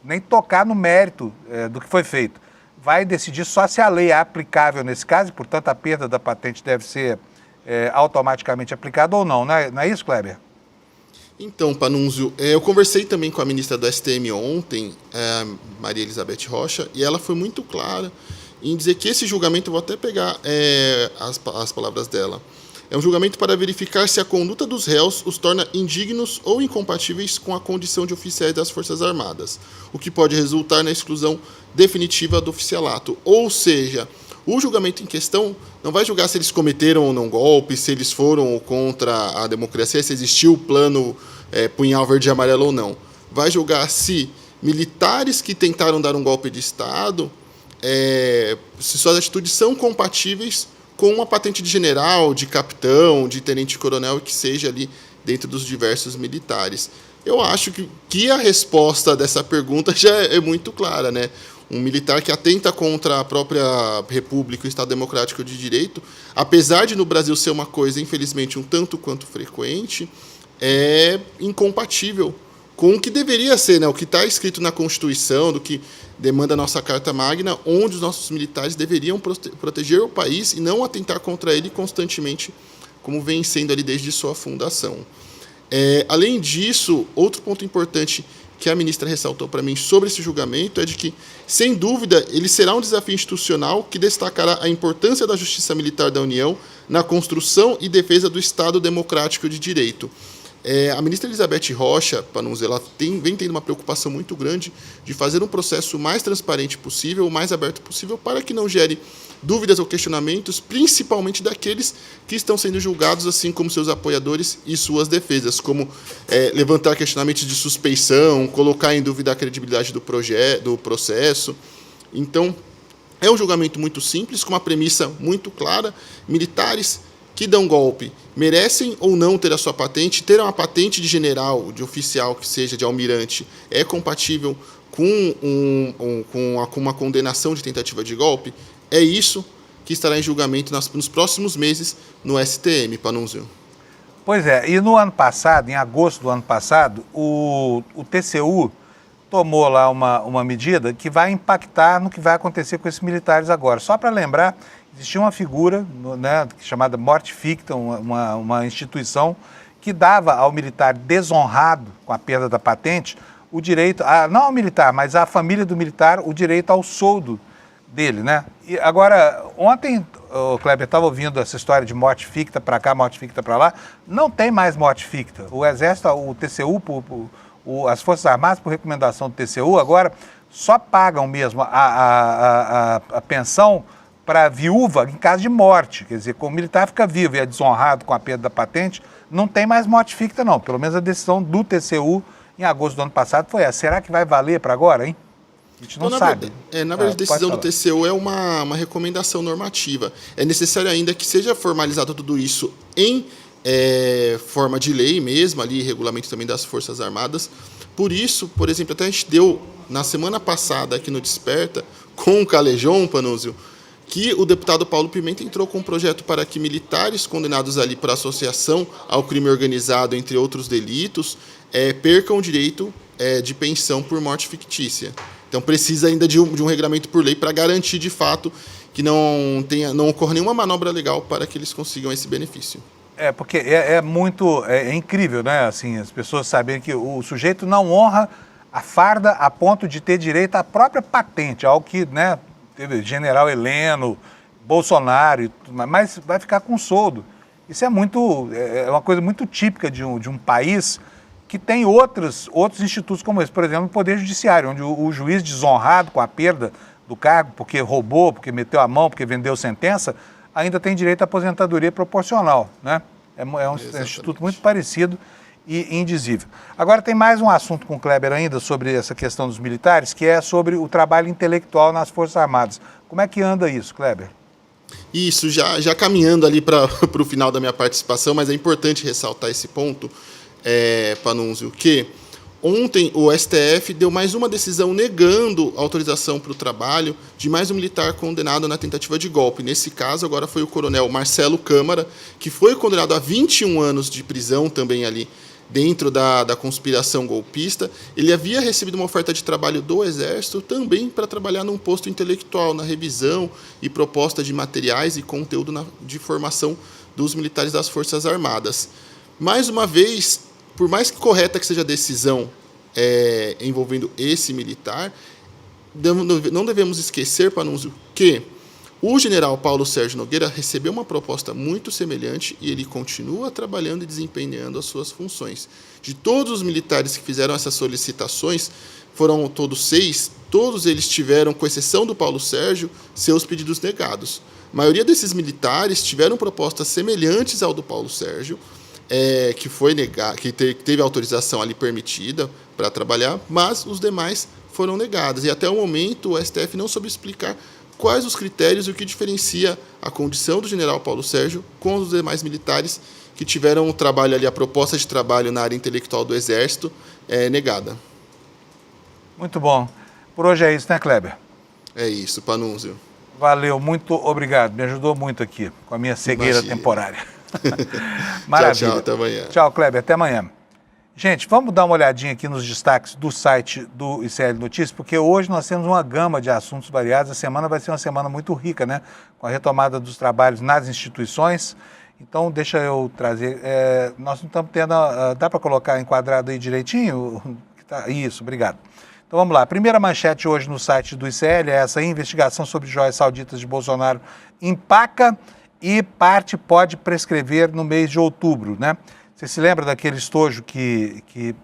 nem tocar no mérito do que foi feito. Vai decidir só se a lei é aplicável nesse caso, e, portanto, a perda da patente deve ser automaticamente aplicada ou não. Não é isso, Kleber? Então, Panunzio, eu conversei também com a ministra do STM ontem, Maria Elizabeth Rocha, e ela foi muito clara em dizer que esse julgamento, vou até pegar as palavras dela, é um julgamento para verificar se a conduta dos réus os torna indignos ou incompatíveis com a condição de oficiais das Forças Armadas, o que pode resultar na exclusão definitiva do oficialato. Ou seja, o julgamento em questão não vai julgar se eles cometeram ou não golpe, se eles foram contra a democracia, se existiu o plano punhal verde e amarelo ou não. Vai julgar se militares que tentaram dar um golpe de Estado, se suas atitudes são compatíveis com uma patente de general, de capitão, de tenente-coronel, que seja ali dentro dos diversos militares. Eu acho que a resposta dessa pergunta já é muito clara, né? Um militar que atenta contra a própria República e o Estado Democrático de Direito, apesar de no Brasil ser uma coisa, infelizmente, um tanto quanto frequente, é incompatível com o que deveria ser, né? O que está escrito na Constituição, do que demanda a nossa Carta Magna, onde os nossos militares deveriam proteger o país e não atentar contra ele constantemente, como vem sendo ali desde sua fundação. Além disso, outro ponto importante que a ministra ressaltou para mim sobre esse julgamento é de que, sem dúvida, ele será um desafio institucional que destacará a importância da Justiça Militar da União na construção e defesa do Estado Democrático de Direito. A ministra Elizabeth Rocha, Panunzio, ela vem tendo uma preocupação muito grande de fazer um processo o mais transparente possível, o mais aberto possível, para que não gere dúvidas ou questionamentos, principalmente daqueles que estão sendo julgados, assim como seus apoiadores e suas defesas, como levantar questionamentos de suspeição, colocar em dúvida a credibilidade do processo. Então, é um julgamento muito simples, com uma premissa muito clara: militares que dão golpe merecem ou não ter a sua patente, ter uma patente de general, de oficial, que seja de almirante, é compatível com uma condenação de tentativa de golpe? É isso que estará em julgamento nos próximos meses no STM, Panunzio. Pois é, e no ano passado, em agosto do ano passado, o TCU tomou lá uma medida que vai impactar no que vai acontecer com esses militares agora. Só para lembrar, existia uma figura, né, chamada morte ficta, uma instituição que dava ao militar desonrado com a perda da patente o direito, não ao militar, mas à família do militar, o direito ao soldo dele, né? E agora, ontem, o Kleber estava ouvindo essa história de morte ficta para cá, morte ficta para lá. Não tem mais morte ficta. O Exército, o TCU, as Forças Armadas, por recomendação do TCU, agora só pagam mesmo a pensão para a viúva em caso de morte. Quer dizer, como o militar fica vivo e é desonrado com a perda da patente, não tem mais morte ficta, não. Pelo menos a decisão do TCU em agosto do ano passado foi essa. Será que vai valer para agora, hein? A gente não sabe. Na verdade, a decisão do TCU é uma recomendação normativa. É necessário ainda que seja formalizado tudo isso em forma de lei mesmo, ali, regulamento também das Forças Armadas. Por isso, por exemplo, até a gente deu, na semana passada, aqui no Desperta, com o Calejão, Panunzio, que o deputado Paulo Pimenta entrou com um projeto para que militares condenados ali por associação ao crime organizado, entre outros delitos, percam o direito de pensão por morte fictícia. Então, precisa ainda de um regulamento por lei para garantir, de fato, que não ocorra nenhuma manobra legal para que eles consigam esse benefício. Porque é incrível, né? Assim, as pessoas saberem que o sujeito não honra a farda a ponto de ter direito à própria patente, algo que, né, teve General Heleno, Bolsonaro, mas vai ficar com soldo. Isso é uma coisa muito típica de um país que tem outros institutos como esse, por exemplo, o Poder Judiciário, onde o juiz desonrado com a perda do cargo, porque roubou, porque meteu a mão, porque vendeu sentença, ainda tem direito à aposentadoria proporcional, né? É um instituto muito parecido e indizível. Agora tem mais um assunto com o Kleber ainda sobre essa questão dos militares, que é sobre o trabalho intelectual nas Forças Armadas. Como é que anda isso, Kleber? Isso, já caminhando ali para o final da minha participação, mas é importante ressaltar esse ponto, Panunzio, que ontem o STF deu mais uma decisão negando autorização para o trabalho de mais um militar condenado na tentativa de golpe. Nesse caso, agora foi o coronel Marcelo Câmara, que foi condenado a 21 anos de prisão também ali dentro da conspiração golpista. Ele havia recebido uma oferta de trabalho do Exército também para trabalhar num posto intelectual, na revisão e proposta de materiais e conteúdo de formação dos militares das Forças Armadas. Mais uma vez, por mais correta que seja a decisão envolvendo esse militar, não devemos esquecer, Panunzio, que o general Paulo Sérgio Nogueira recebeu uma proposta muito semelhante e ele continua trabalhando e desempenhando as suas funções. De todos os militares que fizeram essas solicitações, foram todos 6, todos eles tiveram, com exceção do Paulo Sérgio, seus pedidos negados. A maioria desses militares tiveram propostas semelhantes ao do Paulo Sérgio, que foi que teve autorização ali permitida para trabalhar, mas os demais foram negadas. E até o momento o STF não soube explicar quais os critérios e o que diferencia a condição do general Paulo Sérgio com os demais militares que tiveram o trabalho ali, a proposta de trabalho na área intelectual do Exército negada. Muito bom. Por hoje é isso, né, Kleber? É isso, Panunzio. Valeu, muito obrigado. Me ajudou muito aqui com a minha cegueira temporária. Maravilha. Tchau, até amanhã. Tchau, Kleber, até amanhã. Gente, vamos dar uma olhadinha aqui nos destaques do site do ICL Notícias, porque hoje nós temos uma gama de assuntos variados. A semana vai ser uma semana muito rica, né? Com a retomada dos trabalhos nas instituições. Então, deixa eu trazer. Nós não estamos tendo. Dá para colocar enquadrado aí direitinho? Isso, obrigado. Então vamos lá. A primeira manchete hoje no site do ICL é essa: investigação sobre joias sauditas de Bolsonaro empaca e parte pode prescrever no mês de outubro, né? Você se lembra daquele estojo que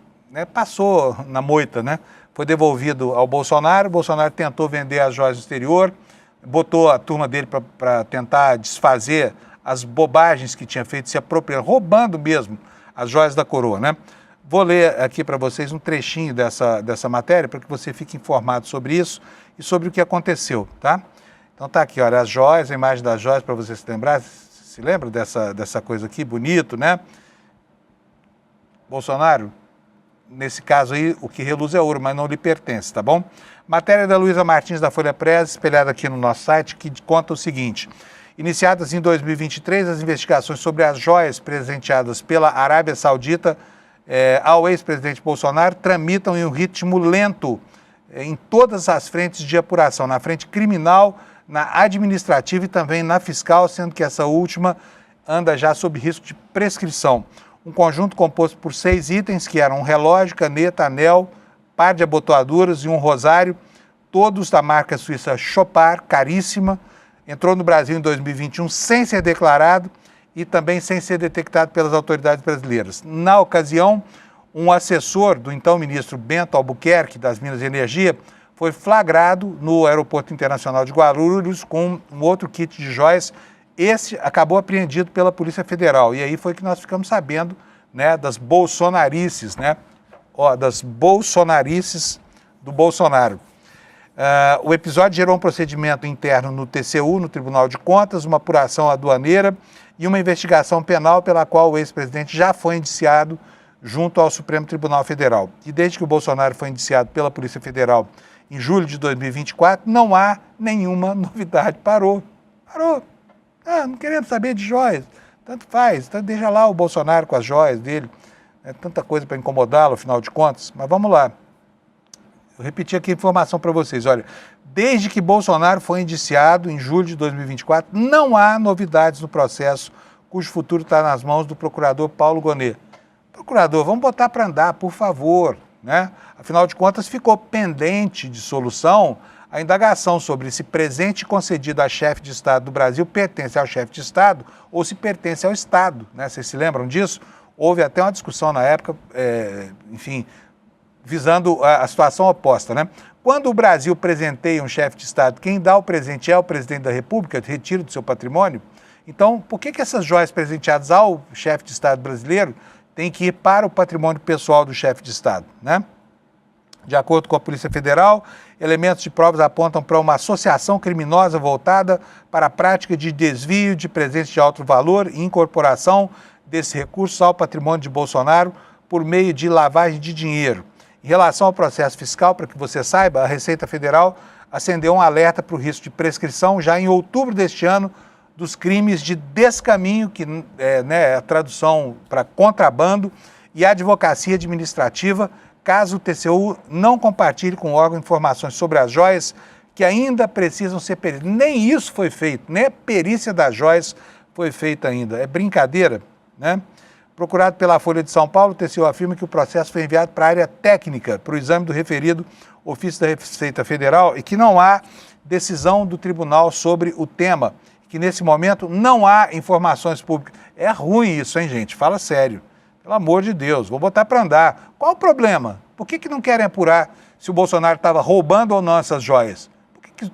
passou na moita, né? Foi devolvido ao Bolsonaro, o Bolsonaro tentou vender as joias do exterior, botou a turma dele para tentar desfazer as bobagens que tinha feito, se apropriando, roubando mesmo as joias da coroa, né? Vou ler aqui para vocês um trechinho dessa matéria para que você fique informado sobre isso e sobre o que aconteceu, tá? Então tá aqui, olha, as joias, a imagem das joias para você se lembrar. Se lembra dessa coisa aqui, bonito, né? Bolsonaro, nesse caso aí, o que reluz é ouro, mas não lhe pertence, tá bom? Matéria da Luísa Martins, da Folha Press, espelhada aqui no nosso site, que conta o seguinte: iniciadas em 2023, as investigações sobre as joias presenteadas pela Arábia Saudita ao ex-presidente Bolsonaro tramitam em um ritmo lento em todas as frentes de apuração, na frente criminal, na administrativa e também na fiscal, sendo que essa última anda já sob risco de prescrição. Um conjunto composto por 6 itens, que eram um relógio, caneta, anel, par de abotoaduras e um rosário, todos da marca suíça Chopard, caríssima, entrou no Brasil em 2021 sem ser declarado e também sem ser detectado pelas autoridades brasileiras. Na ocasião, um assessor do então ministro Bento Albuquerque, das Minas e Energia, foi flagrado no Aeroporto Internacional de Guarulhos com um outro kit de joias. Esse acabou apreendido pela Polícia Federal. E aí foi que nós ficamos sabendo, né, das bolsonarices, né? Das bolsonarices do Bolsonaro. O episódio gerou um procedimento interno no TCU, no Tribunal de Contas, uma apuração aduaneira e uma investigação penal pela qual o ex-presidente já foi indiciado junto ao Supremo Tribunal Federal. E desde que o Bolsonaro foi indiciado pela Polícia Federal em julho de 2024, não há nenhuma novidade. Parou. Não queremos saber de joias, tanto faz, deixa lá o Bolsonaro com as joias dele, tanta coisa para incomodá-lo, afinal de contas. Mas vamos lá, eu repeti aqui a informação para vocês, olha, desde que Bolsonaro foi indiciado em julho de 2024, não há novidades no processo, cujo futuro está nas mãos do procurador Paulo Gonet. Procurador, vamos botar para andar, por favor, né? Afinal de contas, ficou pendente de solução a indagação sobre se presente concedido a chefe de Estado do Brasil pertence ao chefe de Estado ou se pertence ao Estado, né? Vocês se lembram disso? Houve até uma discussão na época, visando a situação oposta, né? Quando o Brasil presenteia um chefe de Estado, quem dá o presente é o presidente da República, retiro do seu patrimônio. Então, por que essas joias presenteadas ao chefe de Estado brasileiro têm que ir para o patrimônio pessoal do chefe de Estado, né? De acordo com a Polícia Federal, elementos de provas apontam para uma associação criminosa voltada para a prática de desvio de presentes de alto valor e incorporação desses recursos ao patrimônio de Bolsonaro por meio de lavagem de dinheiro. Em relação ao processo fiscal, para que você saiba, a Receita Federal acendeu um alerta para o risco de prescrição já em outubro deste ano dos crimes de descaminho, que é a tradução para contrabando, e advocacia administrativa, caso o TCU não compartilhe com o órgão informações sobre as joias que ainda precisam ser peritas. Nem isso foi feito, nem a perícia das joias foi feita ainda. É brincadeira, né? Procurado pela Folha de São Paulo, o TCU afirma que o processo foi enviado para a área técnica, para o exame do referido ofício da Receita Federal e que não há decisão do tribunal sobre o tema, que nesse momento não há informações públicas. É ruim isso, hein, gente? Fala sério. Pelo amor de Deus, vou botar para andar. Qual o problema? Por que não querem apurar se o Bolsonaro estava roubando ou não essas joias? Por que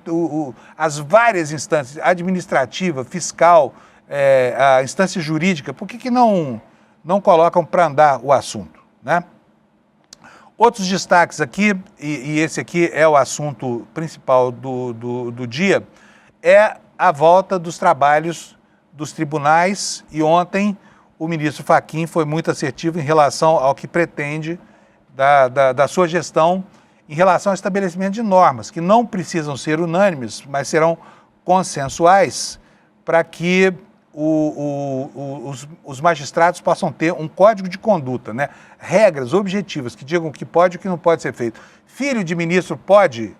as várias instâncias, administrativa, fiscal, a instância jurídica, por que não colocam para andar o assunto, né? Outros destaques aqui, e esse aqui é o assunto principal do dia, é a volta dos trabalhos dos tribunais, e ontem o ministro Fachin foi muito assertivo em relação ao que pretende da sua gestão em relação ao estabelecimento de normas, que não precisam ser unânimes, mas serão consensuais, para que os magistrados possam ter um código de conduta, né? Regras objetivas que digam o que pode e o que não pode ser feito. Filho de ministro pode,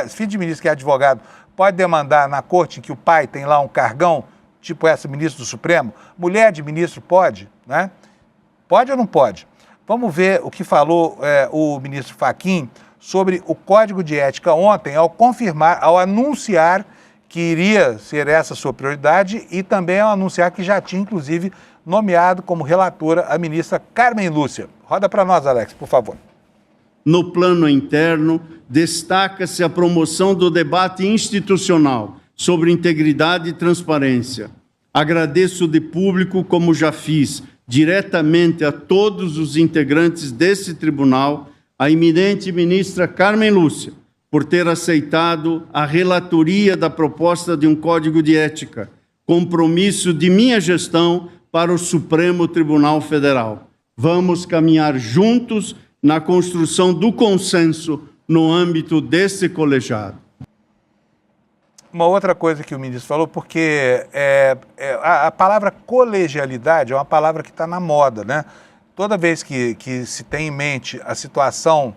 filho de ministro que é advogado, pode demandar na corte em que o pai tem lá um cargão, tipo essa ministro do Supremo. Mulher de ministro pode, né? Pode ou não pode? Vamos ver o que falou o ministro Fachin sobre o Código de Ética ontem, ao anunciar que iria ser essa sua prioridade e também ao anunciar que já tinha, inclusive, nomeado como relatora a ministra Carmen Lúcia. Roda para nós, Alex, por favor. No plano interno, destaca-se a promoção do debate institucional sobre integridade e transparência. Agradeço de público, como já fiz, diretamente a todos os integrantes desse tribunal, a eminente ministra Carmen Lúcia, por ter aceitado a relatoria da proposta de um Código de Ética, compromisso de minha gestão para o Supremo Tribunal Federal. Vamos caminhar juntos na construção do consenso no âmbito desse colegiado. Uma outra coisa que o ministro falou, porque a palavra colegialidade é uma palavra que está na moda, né? Toda vez que se tem em mente a situação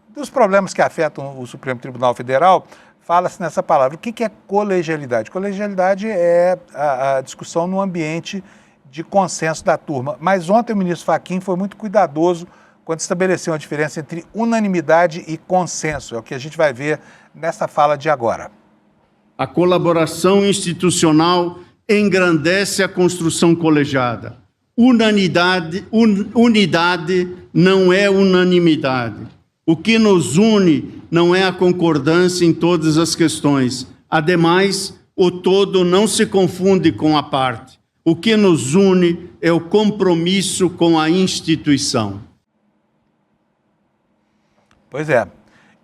dos problemas que afetam o Supremo Tribunal Federal, fala-se nessa palavra. O que é colegialidade? Colegialidade é a discussão no ambiente de consenso da turma. Mas ontem o ministro Fachin foi muito cuidadoso quando estabeleceu a diferença entre unanimidade e consenso. É o que a gente vai ver nessa fala de agora. A colaboração institucional engrandece a construção colegiada. Unidade não é unanimidade. O que nos une não é a concordância em todas as questões. Ademais, o todo não se confunde com a parte. O que nos une é o compromisso com a instituição. Pois é.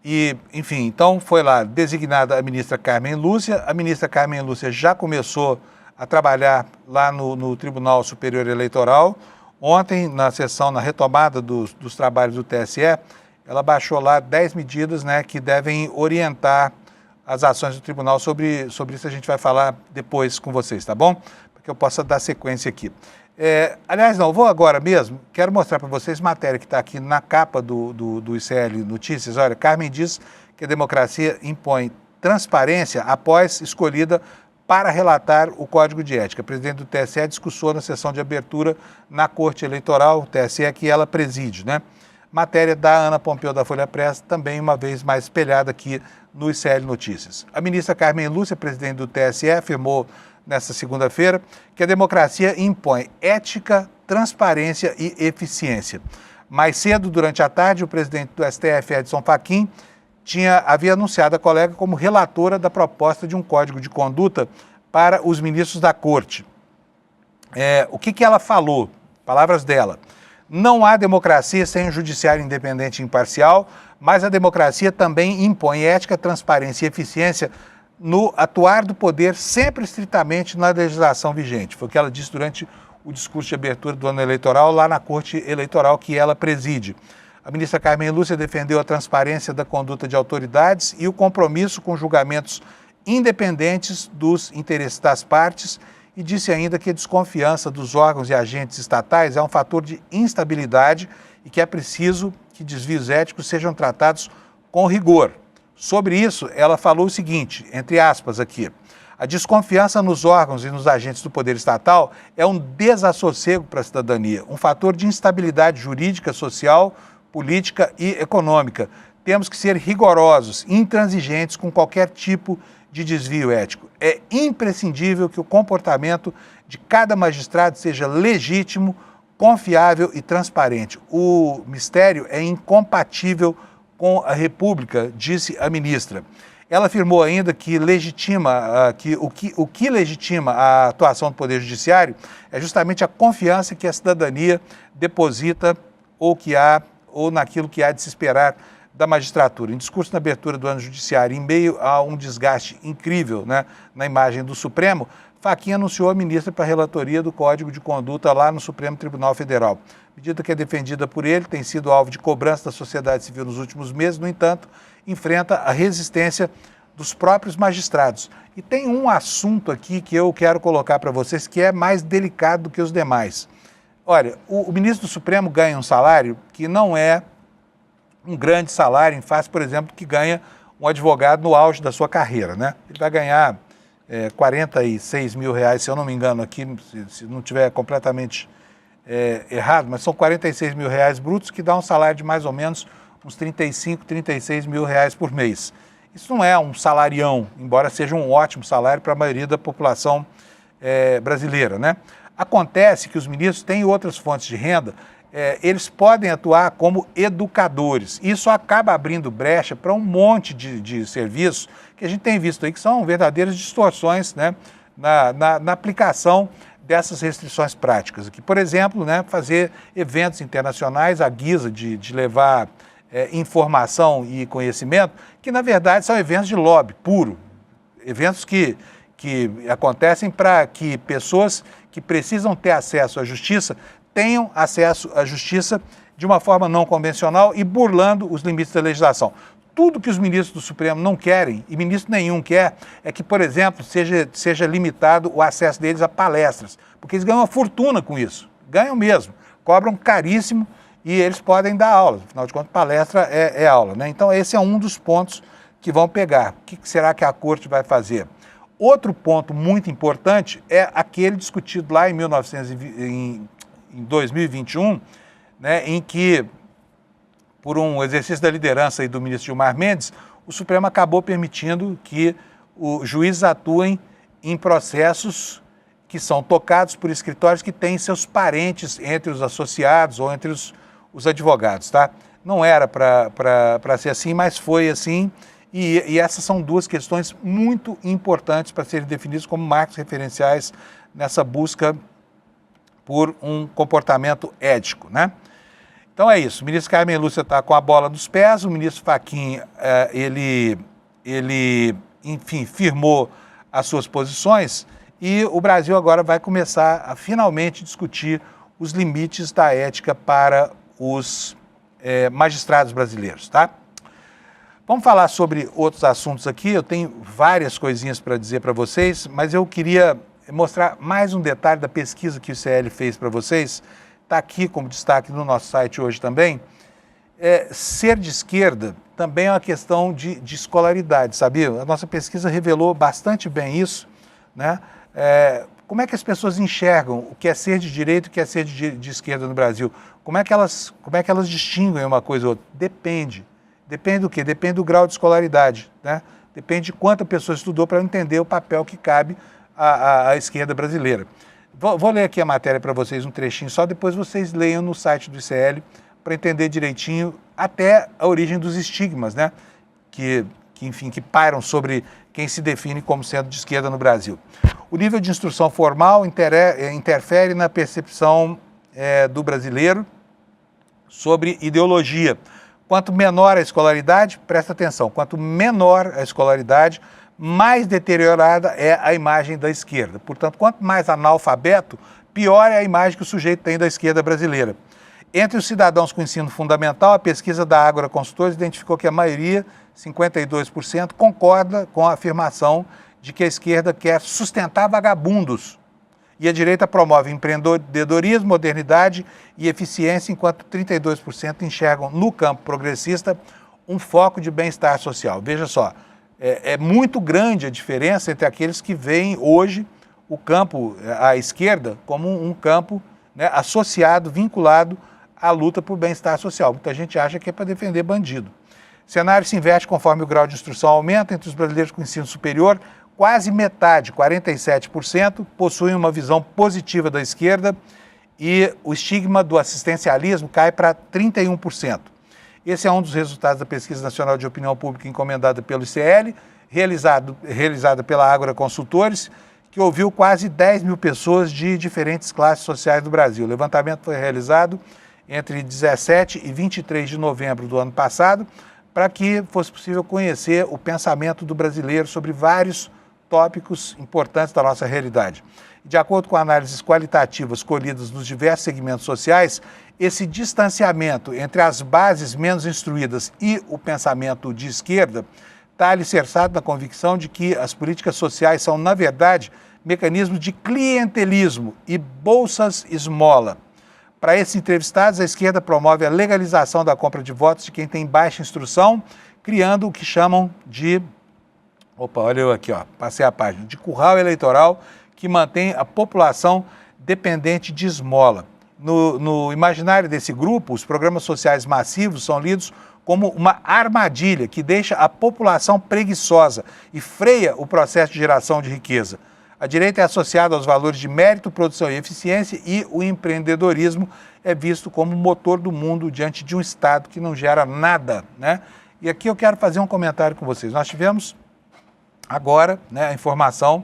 E, enfim, então foi lá designada a ministra Carmen Lúcia. A ministra Carmen Lúcia já começou a trabalhar lá no Tribunal Superior Eleitoral. Ontem, na retomada dos trabalhos do TSE, ela baixou lá 10 medidas, né, que devem orientar as ações do tribunal. Sobre isso a gente vai falar depois com vocês, tá bom? Para que eu possa dar sequência aqui. Aliás, não, vou agora mesmo, quero mostrar para vocês matéria que está aqui na capa do ICL Notícias. Olha, Carmen diz que a democracia impõe transparência após escolhida para relatar o Código de Ética. A presidente do TSE discursou na sessão de abertura na Corte Eleitoral, o TSE, que ela preside, né? Matéria da Ana Pompeu da Folha Press, também uma vez mais espelhada aqui no ICL Notícias. A ministra Carmen Lúcia, presidente do TSE, afirmou nesta segunda-feira que a democracia impõe ética, transparência e eficiência. Mais cedo, durante a tarde, o presidente do STF, Edson Fachin, havia anunciado a colega como relatora da proposta de um código de conduta para os ministros da Corte. O que ela falou? Palavras dela. Não há democracia sem um judiciário independente e imparcial, mas a democracia também impõe ética, transparência e eficiência no atuar do poder sempre estritamente na legislação vigente. Foi o que ela disse durante o discurso de abertura do ano eleitoral lá na Corte Eleitoral que ela preside. A ministra Carmen Lúcia defendeu a transparência da conduta de autoridades e o compromisso com julgamentos independentes dos interesses das partes e disse ainda que a desconfiança dos órgãos e agentes estatais é um fator de instabilidade e que é preciso que desvios éticos sejam tratados com rigor. Sobre isso, ela falou o seguinte, entre aspas aqui, a desconfiança nos órgãos e nos agentes do poder estatal é um desassossego para a cidadania, um fator de instabilidade jurídica, social, política e econômica. Temos que ser rigorosos, intransigentes com qualquer tipo de desvio ético. É imprescindível que o comportamento de cada magistrado seja legítimo, confiável e transparente. O mistério é incompatível com a República, disse a ministra. Ela afirmou ainda que o que legitima a atuação do Poder Judiciário é justamente a confiança que a cidadania deposita ou naquilo que há de se esperar da magistratura. Em discurso na abertura do ano judiciário, em meio a um desgaste incrível, né, na imagem do Supremo, Fachin anunciou a ministra para a relatoria do Código de Conduta lá no Supremo Tribunal Federal. Medida que é defendida por ele, tem sido alvo de cobrança da sociedade civil nos últimos meses, no entanto, enfrenta a resistência dos próprios magistrados. E tem um assunto aqui que eu quero colocar para vocês que é mais delicado do que os demais. Olha, o ministro do Supremo ganha um salário que não é um grande salário em face, por exemplo, que ganha um advogado no auge da sua carreira, né? Ele vai ganhar 46 mil reais, se eu não me engano aqui, se não estiver completamente errado, mas são 46 mil reais brutos, que dá um salário de mais ou menos uns 35, 36 mil reais por mês. Isso não é um salarião, embora seja um ótimo salário para a maioria da população brasileira, né? Acontece que os ministros têm outras fontes de renda, eles podem atuar como educadores. Isso acaba abrindo brecha para um monte de serviços que a gente tem visto aí, que são verdadeiras distorções, né, na aplicação dessas restrições práticas. Aqui, por exemplo, né, fazer eventos internacionais à guisa de levar informação e conhecimento, que na verdade são eventos de lobby puro, eventos que acontecem para que pessoas que precisam ter acesso à justiça tenham acesso à justiça de uma forma não convencional e burlando os limites da legislação. Tudo que os ministros do Supremo não querem, e ministro nenhum quer, é que, por exemplo, seja limitado o acesso deles a palestras, porque eles ganham uma fortuna com isso, ganham mesmo, cobram caríssimo e eles podem dar aula, afinal de contas, palestra é aula, né? Então, esse é um dos pontos que vão pegar. O que será que a Corte vai fazer? Outro ponto muito importante é aquele discutido lá em 2021, né, em que, por um exercício da liderança aí do ministro Gilmar Mendes, o Supremo acabou permitindo que os juízes atuem em processos que são tocados por escritórios que têm seus parentes entre os associados ou entre os advogados, tá? Não era para ser assim, mas foi assim. E essas são duas questões muito importantes para serem definidas como marcos referenciais nessa busca por um comportamento ético, né? Então é isso, o ministro Carmen Lúcia está com a bola nos pés, o ministro Fachin, ele, enfim, firmou as suas posições e o Brasil agora vai começar a finalmente discutir os limites da ética para os magistrados brasileiros, tá? Vamos falar sobre outros assuntos aqui, eu tenho várias coisinhas para dizer para vocês, mas eu queria mostrar mais um detalhe da pesquisa que o ICL fez para vocês, está aqui como destaque no nosso site hoje também. Ser de esquerda também é uma questão de escolaridade, sabia? A nossa pesquisa revelou bastante bem isso, né? Como é que as pessoas enxergam o que é ser de direita e o que é ser de esquerda no Brasil? Como é que elas distinguem uma coisa ou outra? Depende. Depende do quê? Depende do grau de escolaridade, né? Depende de quanta pessoa estudou para entender o papel que cabe à esquerda brasileira. Vou ler aqui a matéria para vocês, um trechinho só, depois vocês leiam no site do ICL para entender direitinho até a origem dos estigmas, né? enfim, que pairam sobre quem se define como sendo de esquerda no Brasil. O nível de instrução formal interfere na percepção do brasileiro sobre ideologia. Quanto menor a escolaridade, presta atenção, quanto menor a escolaridade, mais deteriorada é a imagem da esquerda. Portanto, quanto mais analfabeto, pior é a imagem que o sujeito tem da esquerda brasileira. Entre os cidadãos com ensino fundamental, a pesquisa da Ágora Consultores identificou que a maioria, 52%, concorda com a afirmação de que a esquerda quer sustentar vagabundos e a direita promove empreendedorismo, modernidade e eficiência, enquanto 32% enxergam no campo progressista um foco de bem-estar social. Veja só, é muito grande a diferença entre aqueles que veem hoje o campo à esquerda como um campo, né, associado, vinculado à luta por bem-estar social. Muita gente acha que é para defender bandido. O cenário se inverte conforme o grau de instrução aumenta. Entre os brasileiros com ensino superior, quase metade, 47%, possuem uma visão positiva da esquerda e o estigma do assistencialismo cai para 31%. Esse é um dos resultados da Pesquisa Nacional de Opinião Pública encomendada pelo ICL, realizada pela Ágora Consultores, que ouviu quase 10 mil pessoas de diferentes classes sociais do Brasil. O levantamento foi realizado entre 17 e 23 de novembro do ano passado, para que fosse possível conhecer o pensamento do brasileiro sobre vários tópicos importantes da nossa realidade. De acordo com análises qualitativas colhidas nos diversos segmentos sociais, esse distanciamento entre as bases menos instruídas e o pensamento de esquerda está alicerçado na convicção de que as políticas sociais são, na verdade, mecanismos de clientelismo e bolsas esmola. Para esses entrevistados, a esquerda promove a legalização da compra de votos de quem tem baixa instrução, criando o que chamam de... Opa, olha eu aqui, ó, passei a página. De curral eleitoral que mantém a população dependente de esmola. No imaginário desse grupo, os programas sociais massivos são lidos como uma armadilha que deixa a população preguiçosa e freia o processo de geração de riqueza. A direita é associada aos valores de mérito, produção e eficiência e o empreendedorismo é visto como motor do mundo diante de um Estado que não gera nada, né? E aqui eu quero fazer um comentário com vocês. Nós tivemos agora, né, a informação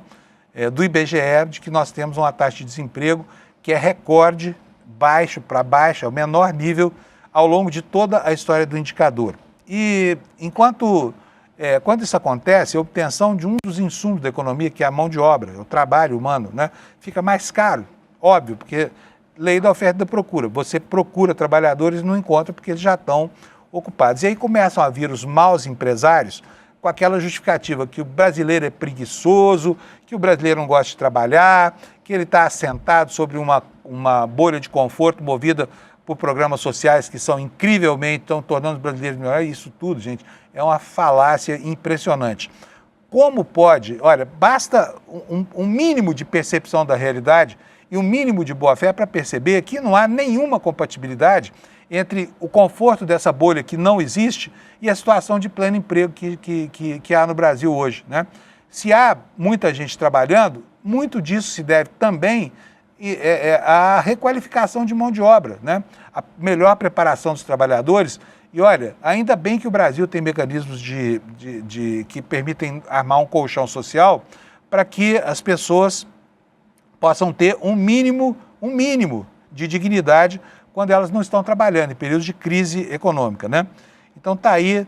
do IBGE de que nós temos uma taxa de desemprego que é recorde, baixo para baixo, é o menor nível ao longo de toda a história do indicador. E quando isso acontece, a obtenção de um dos insumos da economia, que é a mão de obra, o trabalho humano, né, fica mais caro, óbvio, porque lei da oferta e da procura. Você procura trabalhadores e não encontra porque eles já estão ocupados. E aí começam a vir os maus empresários com aquela justificativa que o brasileiro é preguiçoso, que o brasileiro não gosta de trabalhar, que ele está assentado sobre uma bolha de conforto movida por programas sociais que são incrivelmente, estão tornando os brasileiros melhores. Isso tudo, gente, é uma falácia impressionante. Como pode? Olha, basta um mínimo de percepção da realidade e um mínimo de boa-fé para perceber que não há nenhuma compatibilidade entre o conforto dessa bolha que não existe e a situação de pleno emprego que há no Brasil hoje, né? Se há muita gente trabalhando, muito disso se deve também à requalificação de mão de obra, né? A melhor preparação dos trabalhadores. E olha, ainda bem que o Brasil tem mecanismos que permitem armar um colchão social para que as pessoas possam ter um mínimo de dignidade quando elas não estão trabalhando, em períodos de crise econômica, né? Então está aí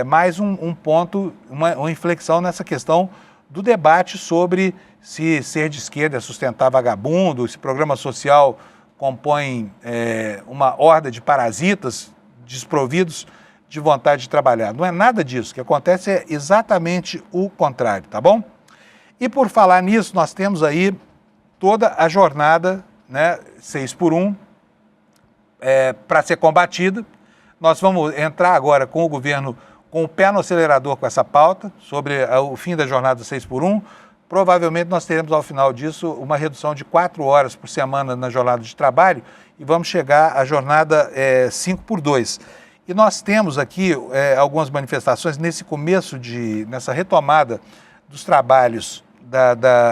mais um ponto, uma inflexão nessa questão do debate sobre se ser de esquerda é sustentar vagabundo, se programa social compõe uma horda de parasitas desprovidos de vontade de trabalhar. Não é nada disso. O que acontece é exatamente o contrário, tá bom? E por falar nisso, nós temos aí toda a jornada, né, 6x1, para ser combatida. Nós vamos entrar agora com o governo com o pé no acelerador com essa pauta sobre o fim da jornada 6x1. Provavelmente nós teremos ao final disso uma redução de 4 horas por semana na jornada de trabalho e vamos chegar à jornada 5x2. E nós temos aqui algumas manifestações nessa retomada dos trabalhos,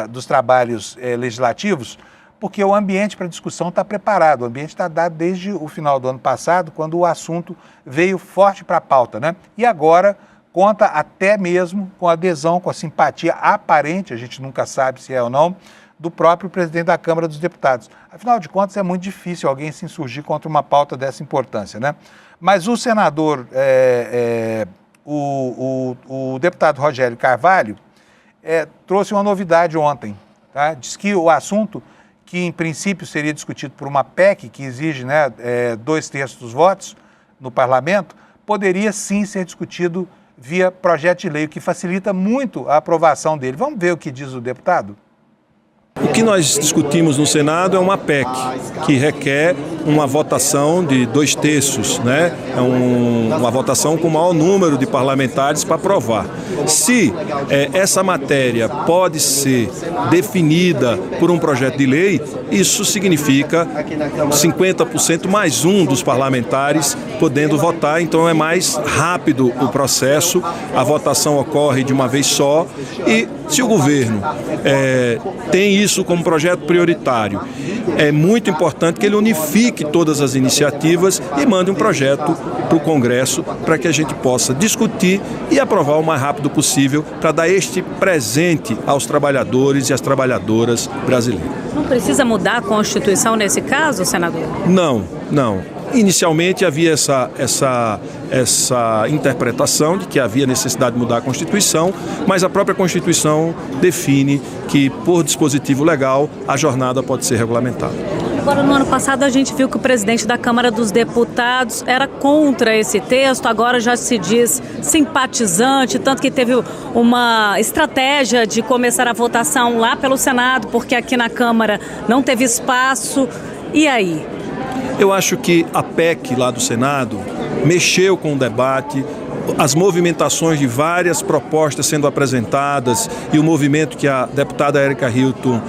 dos trabalhos legislativos, porque o ambiente para discussão está preparado, o ambiente está dado desde o final do ano passado, quando o assunto veio forte para a pauta, né? E agora, conta até mesmo com a adesão, com a simpatia aparente, a gente nunca sabe se é ou não, do próprio presidente da Câmara dos Deputados. Afinal de contas, é muito difícil alguém se insurgir contra uma pauta dessa importância, né? Mas o senador, o deputado Rogério Carvalho, trouxe uma novidade ontem, tá? Diz que o assunto, que em princípio seria discutido por uma PEC, que exige, né, 2/3 dos votos no parlamento, poderia sim ser discutido via projeto de lei, o que facilita muito a aprovação dele. Vamos ver o que diz o deputado? O que nós discutimos no Senado é uma PEC, que requer uma votação de 2/3, né? É uma votação com o maior número de parlamentares para aprovar. Se essa matéria pode ser definida por um projeto de lei, isso significa 50% mais um dos parlamentares podendo votar, então é mais rápido o processo, a votação ocorre de uma vez só e se o governo tem isso como projeto prioritário, é muito importante que ele unifique todas as iniciativas e mande um projeto para o Congresso para que a gente possa discutir e aprovar o mais rápido possível para dar este presente aos trabalhadores e às trabalhadoras brasileiras. Não precisa mudar a Constituição nesse caso, senador? Não. Inicialmente havia essa interpretação de que havia necessidade de mudar a Constituição, mas a própria Constituição define que, por dispositivo legal, a jornada pode ser regulamentada. Agora, no ano passado, a gente viu que o presidente da Câmara dos Deputados era contra esse texto, agora já se diz simpatizante, tanto que teve uma estratégia de começar a votação lá pelo Senado, porque aqui na Câmara não teve espaço. E aí? Eu acho que a PEC lá do Senado mexeu com o debate, as movimentações de várias propostas sendo apresentadas e o movimento que a deputada Érica Hilton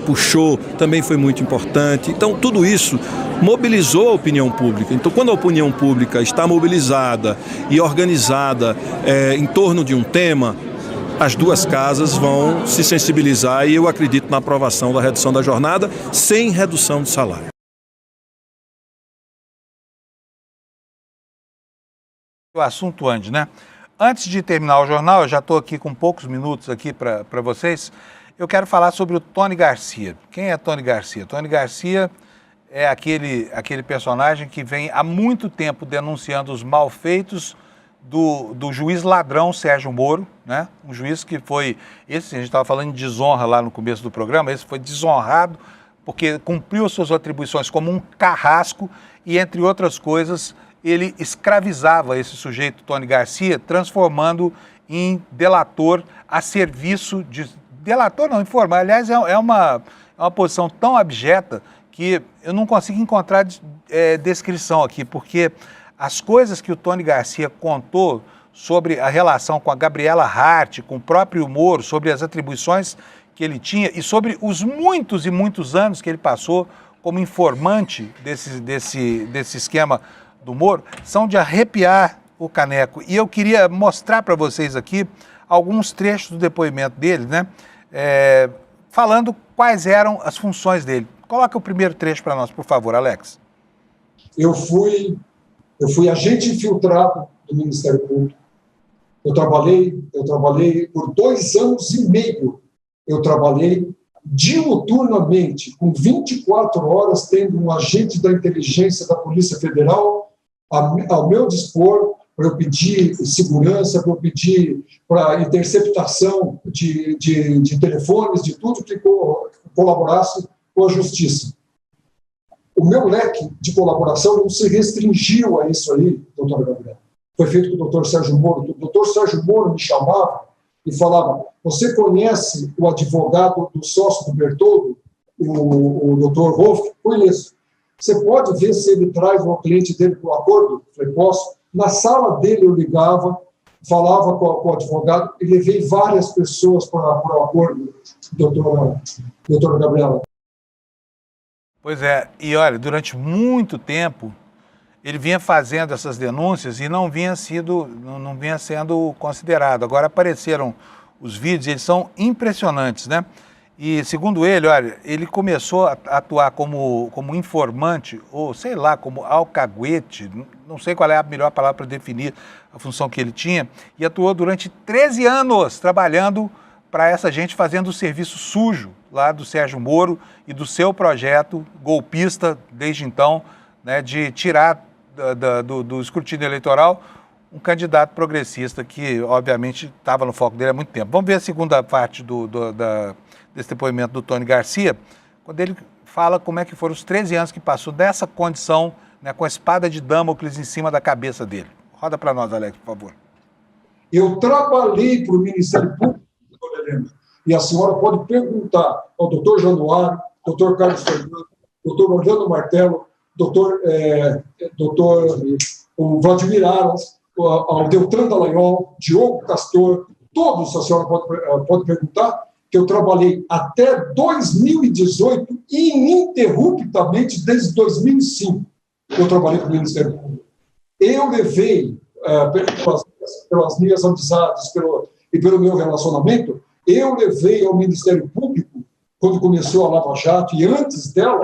puxou também foi muito importante. Então, tudo isso mobilizou a opinião pública. Então, quando a opinião pública está mobilizada e organizada em torno de um tema, as duas casas vão se sensibilizar e eu acredito na aprovação da redução da jornada sem redução de salário. O assunto ande, né? Antes de terminar o jornal, eu já estou aqui com poucos minutos aqui para vocês, eu quero falar sobre o Tony Garcia. Quem é Tony Garcia? Tony Garcia é aquele personagem que vem há muito tempo denunciando os malfeitos do juiz ladrão Sérgio Moro, né? Um juiz que foi, a gente estava falando de desonra lá no começo do programa, esse foi desonrado porque cumpriu as suas atribuições como um carrasco e, entre outras coisas, ele escravizava esse sujeito, Tony Garcia, transformando em delator a serviço de... Delator não, informal. Aliás, é uma posição tão abjeta que eu não consigo encontrar descrição aqui, porque as coisas que o Tony Garcia contou sobre a relação com a Gabriela Hart, com o próprio Moro, sobre as atribuições que ele tinha e sobre os muitos e muitos anos que ele passou como informante desse esquema do Moro, são de arrepiar o caneco. E eu queria mostrar para vocês aqui alguns trechos do depoimento dele, né? Falando quais eram as funções dele. Coloca o primeiro trecho para nós, por favor, Alex. Eu fui agente infiltrado do Ministério Público. Eu trabalhei por 2 anos e meio. Eu trabalhei diuturnamente, com 24 horas, tendo um agente da inteligência da Polícia Federal ao meu dispor, para eu pedir segurança, para eu pedir para interceptação de telefones, de tudo que colaborasse com a justiça. O meu leque de colaboração não se restringiu a isso aí, doutora Gabriela. Foi feito com o doutor Sérgio Moro. O doutor Sérgio Moro me chamava e falava: você conhece o advogado do sócio do Bertoldo, o doutor Wolf? Conheço. Você pode ver se ele traz o cliente dele para o acordo? Eu falei: posso. Na sala dele eu ligava, falava com o advogado e levei várias pessoas para o acordo, doutora Gabriela. Pois é, e olha, durante muito tempo ele vinha fazendo essas denúncias e não vinha sendo considerado. Agora apareceram os vídeos, eles são impressionantes, né? E, segundo ele, olha, ele começou a atuar como informante, ou sei lá, como alcaguete, não sei qual é a melhor palavra para definir a função que ele tinha, e atuou durante 13 anos trabalhando para essa gente, fazendo o serviço sujo lá do Sérgio Moro e do seu projeto golpista, desde então, né, de tirar do escrutínio eleitoral um candidato progressista que, obviamente, estava no foco dele há muito tempo. Vamos ver a segunda parte desse depoimento do Tony Garcia, quando ele fala como é que foram os 13 anos que passou dessa condição, né, com a espada de Damocles em cima da cabeça dele. Roda para nós, Alex, por favor. Eu trabalhei para o Ministério Público, doutora Helena, e a senhora pode perguntar ao doutor Januário, doutor Carlos Fernando, doutor Orlando Martello, doutor o Vladimir Aras, ao Deltan Dallagnol, Diogo Castor, todos a senhora pode perguntar, que eu trabalhei até 2018, ininterruptamente, desde 2005, eu trabalhei para o Ministério Público. Eu levei, pelas minhas amizades e pelo meu relacionamento, eu levei ao Ministério Público, quando começou a Lava Jato, e antes dela,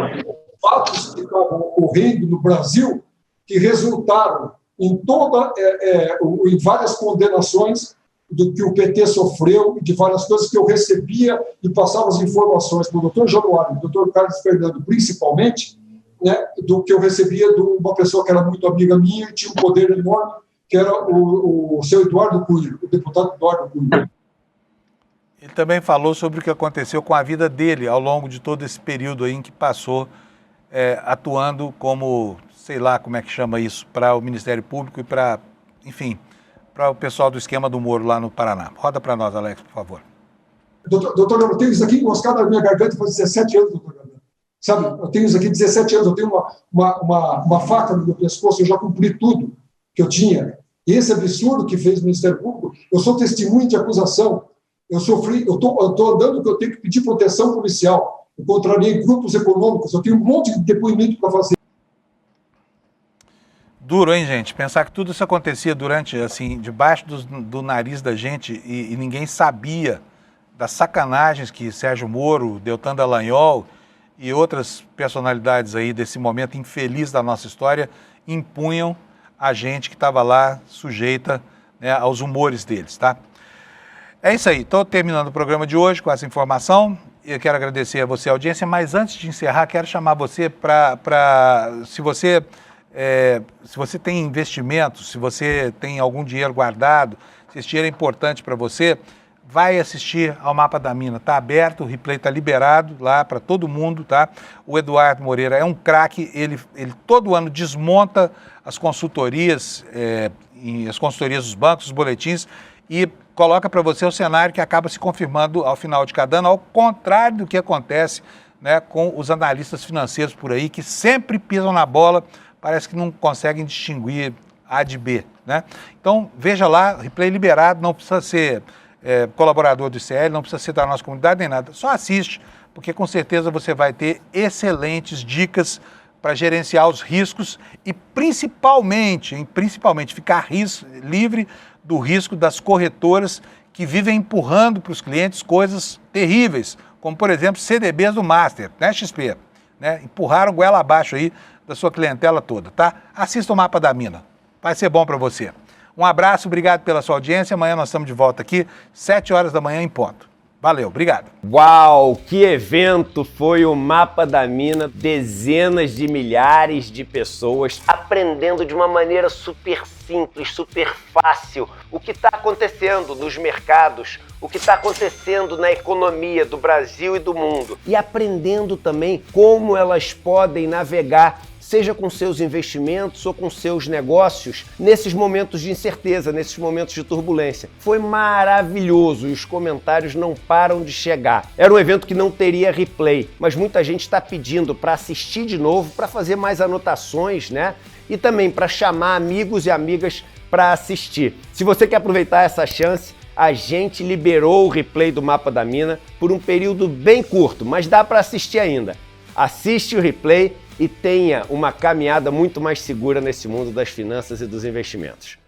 fatos que estavam ocorrendo no Brasil, que resultaram em várias condenações do que o PT sofreu, de várias coisas que eu recebia e passava as informações para o doutor Januário e o doutor Carlos Fernando, principalmente, né, do que eu recebia de uma pessoa que era muito amiga minha e tinha um poder enorme, que era o seu Eduardo Cunha, o deputado Eduardo Cunha. Ele também falou sobre o que aconteceu com a vida dele ao longo de todo esse período aí em que passou atuando como, sei lá como é que chama isso, para o Ministério Público e para, enfim, para o pessoal do esquema do Moro lá no Paraná. Roda para nós, Alex, por favor. Doutor, eu tenho isso aqui encoscado na minha garganta faz 17 anos, doutor. Sabe, eu tenho isso aqui 17 anos, eu tenho uma faca no meu pescoço, eu já cumpri tudo que eu tinha. E esse absurdo que fez o Ministério Público, eu sou testemunha de acusação, eu estou andando que eu tenho que pedir proteção policial, eu contrariei grupos econômicos, eu tenho um monte de depoimento para fazer. Duro, hein, gente? Pensar que tudo isso acontecia durante, assim, debaixo do nariz da gente e ninguém sabia das sacanagens que Sérgio Moro, Deltan Dallagnol e outras personalidades aí desse momento infeliz da nossa história impunham a gente que estava lá sujeita, né, aos humores deles, tá? É isso aí, estou terminando o programa de hoje com essa informação. Eu quero agradecer a você, a audiência, mas antes de encerrar, quero chamar você se você tem investimentos, se você tem algum dinheiro guardado, se esse dinheiro é importante para você, vai assistir ao Mapa da Mina. Está aberto, o replay está liberado lá para todo mundo, tá? O Eduardo Moreira é um craque, ele todo ano desmonta as consultorias dos bancos, os boletins, e coloca para você o cenário que acaba se confirmando ao final de cada ano, ao contrário do que acontece, né, com os analistas financeiros por aí, que sempre pisam na bola, parece que não conseguem distinguir A de B, né? Então, veja lá, replay liberado, não precisa ser colaborador do ICL, não precisa ser da nossa comunidade nem nada, só assiste, porque com certeza você vai ter excelentes dicas para gerenciar os riscos e principalmente ficar livre do risco das corretoras que vivem empurrando para os clientes coisas terríveis, como por exemplo CDBs do Master, né, XP, né? Empurraram goela abaixo aí da sua clientela toda, tá? Assista o Mapa da Mina, vai ser bom para você. Um abraço, obrigado pela sua audiência. Amanhã nós estamos de volta aqui, 7 horas da manhã em ponto. Valeu, obrigado. Uau, que evento foi o Mapa da Mina. Dezenas de milhares de pessoas aprendendo de uma maneira super simples, super fácil o que está acontecendo nos mercados, o que está acontecendo na economia do Brasil e do mundo. E aprendendo também como elas podem navegar, seja com seus investimentos ou com seus negócios, nesses momentos de incerteza, nesses momentos de turbulência. Foi maravilhoso e os comentários não param de chegar. Era um evento que não teria replay, mas muita gente está pedindo para assistir de novo, para fazer mais anotações, né? E também para chamar amigos e amigas para assistir. Se você quer aproveitar essa chance, a gente liberou o replay do Mapa da Mina por um período bem curto, mas dá para assistir ainda. Assiste o replay e tenha uma caminhada muito mais segura nesse mundo das finanças e dos investimentos.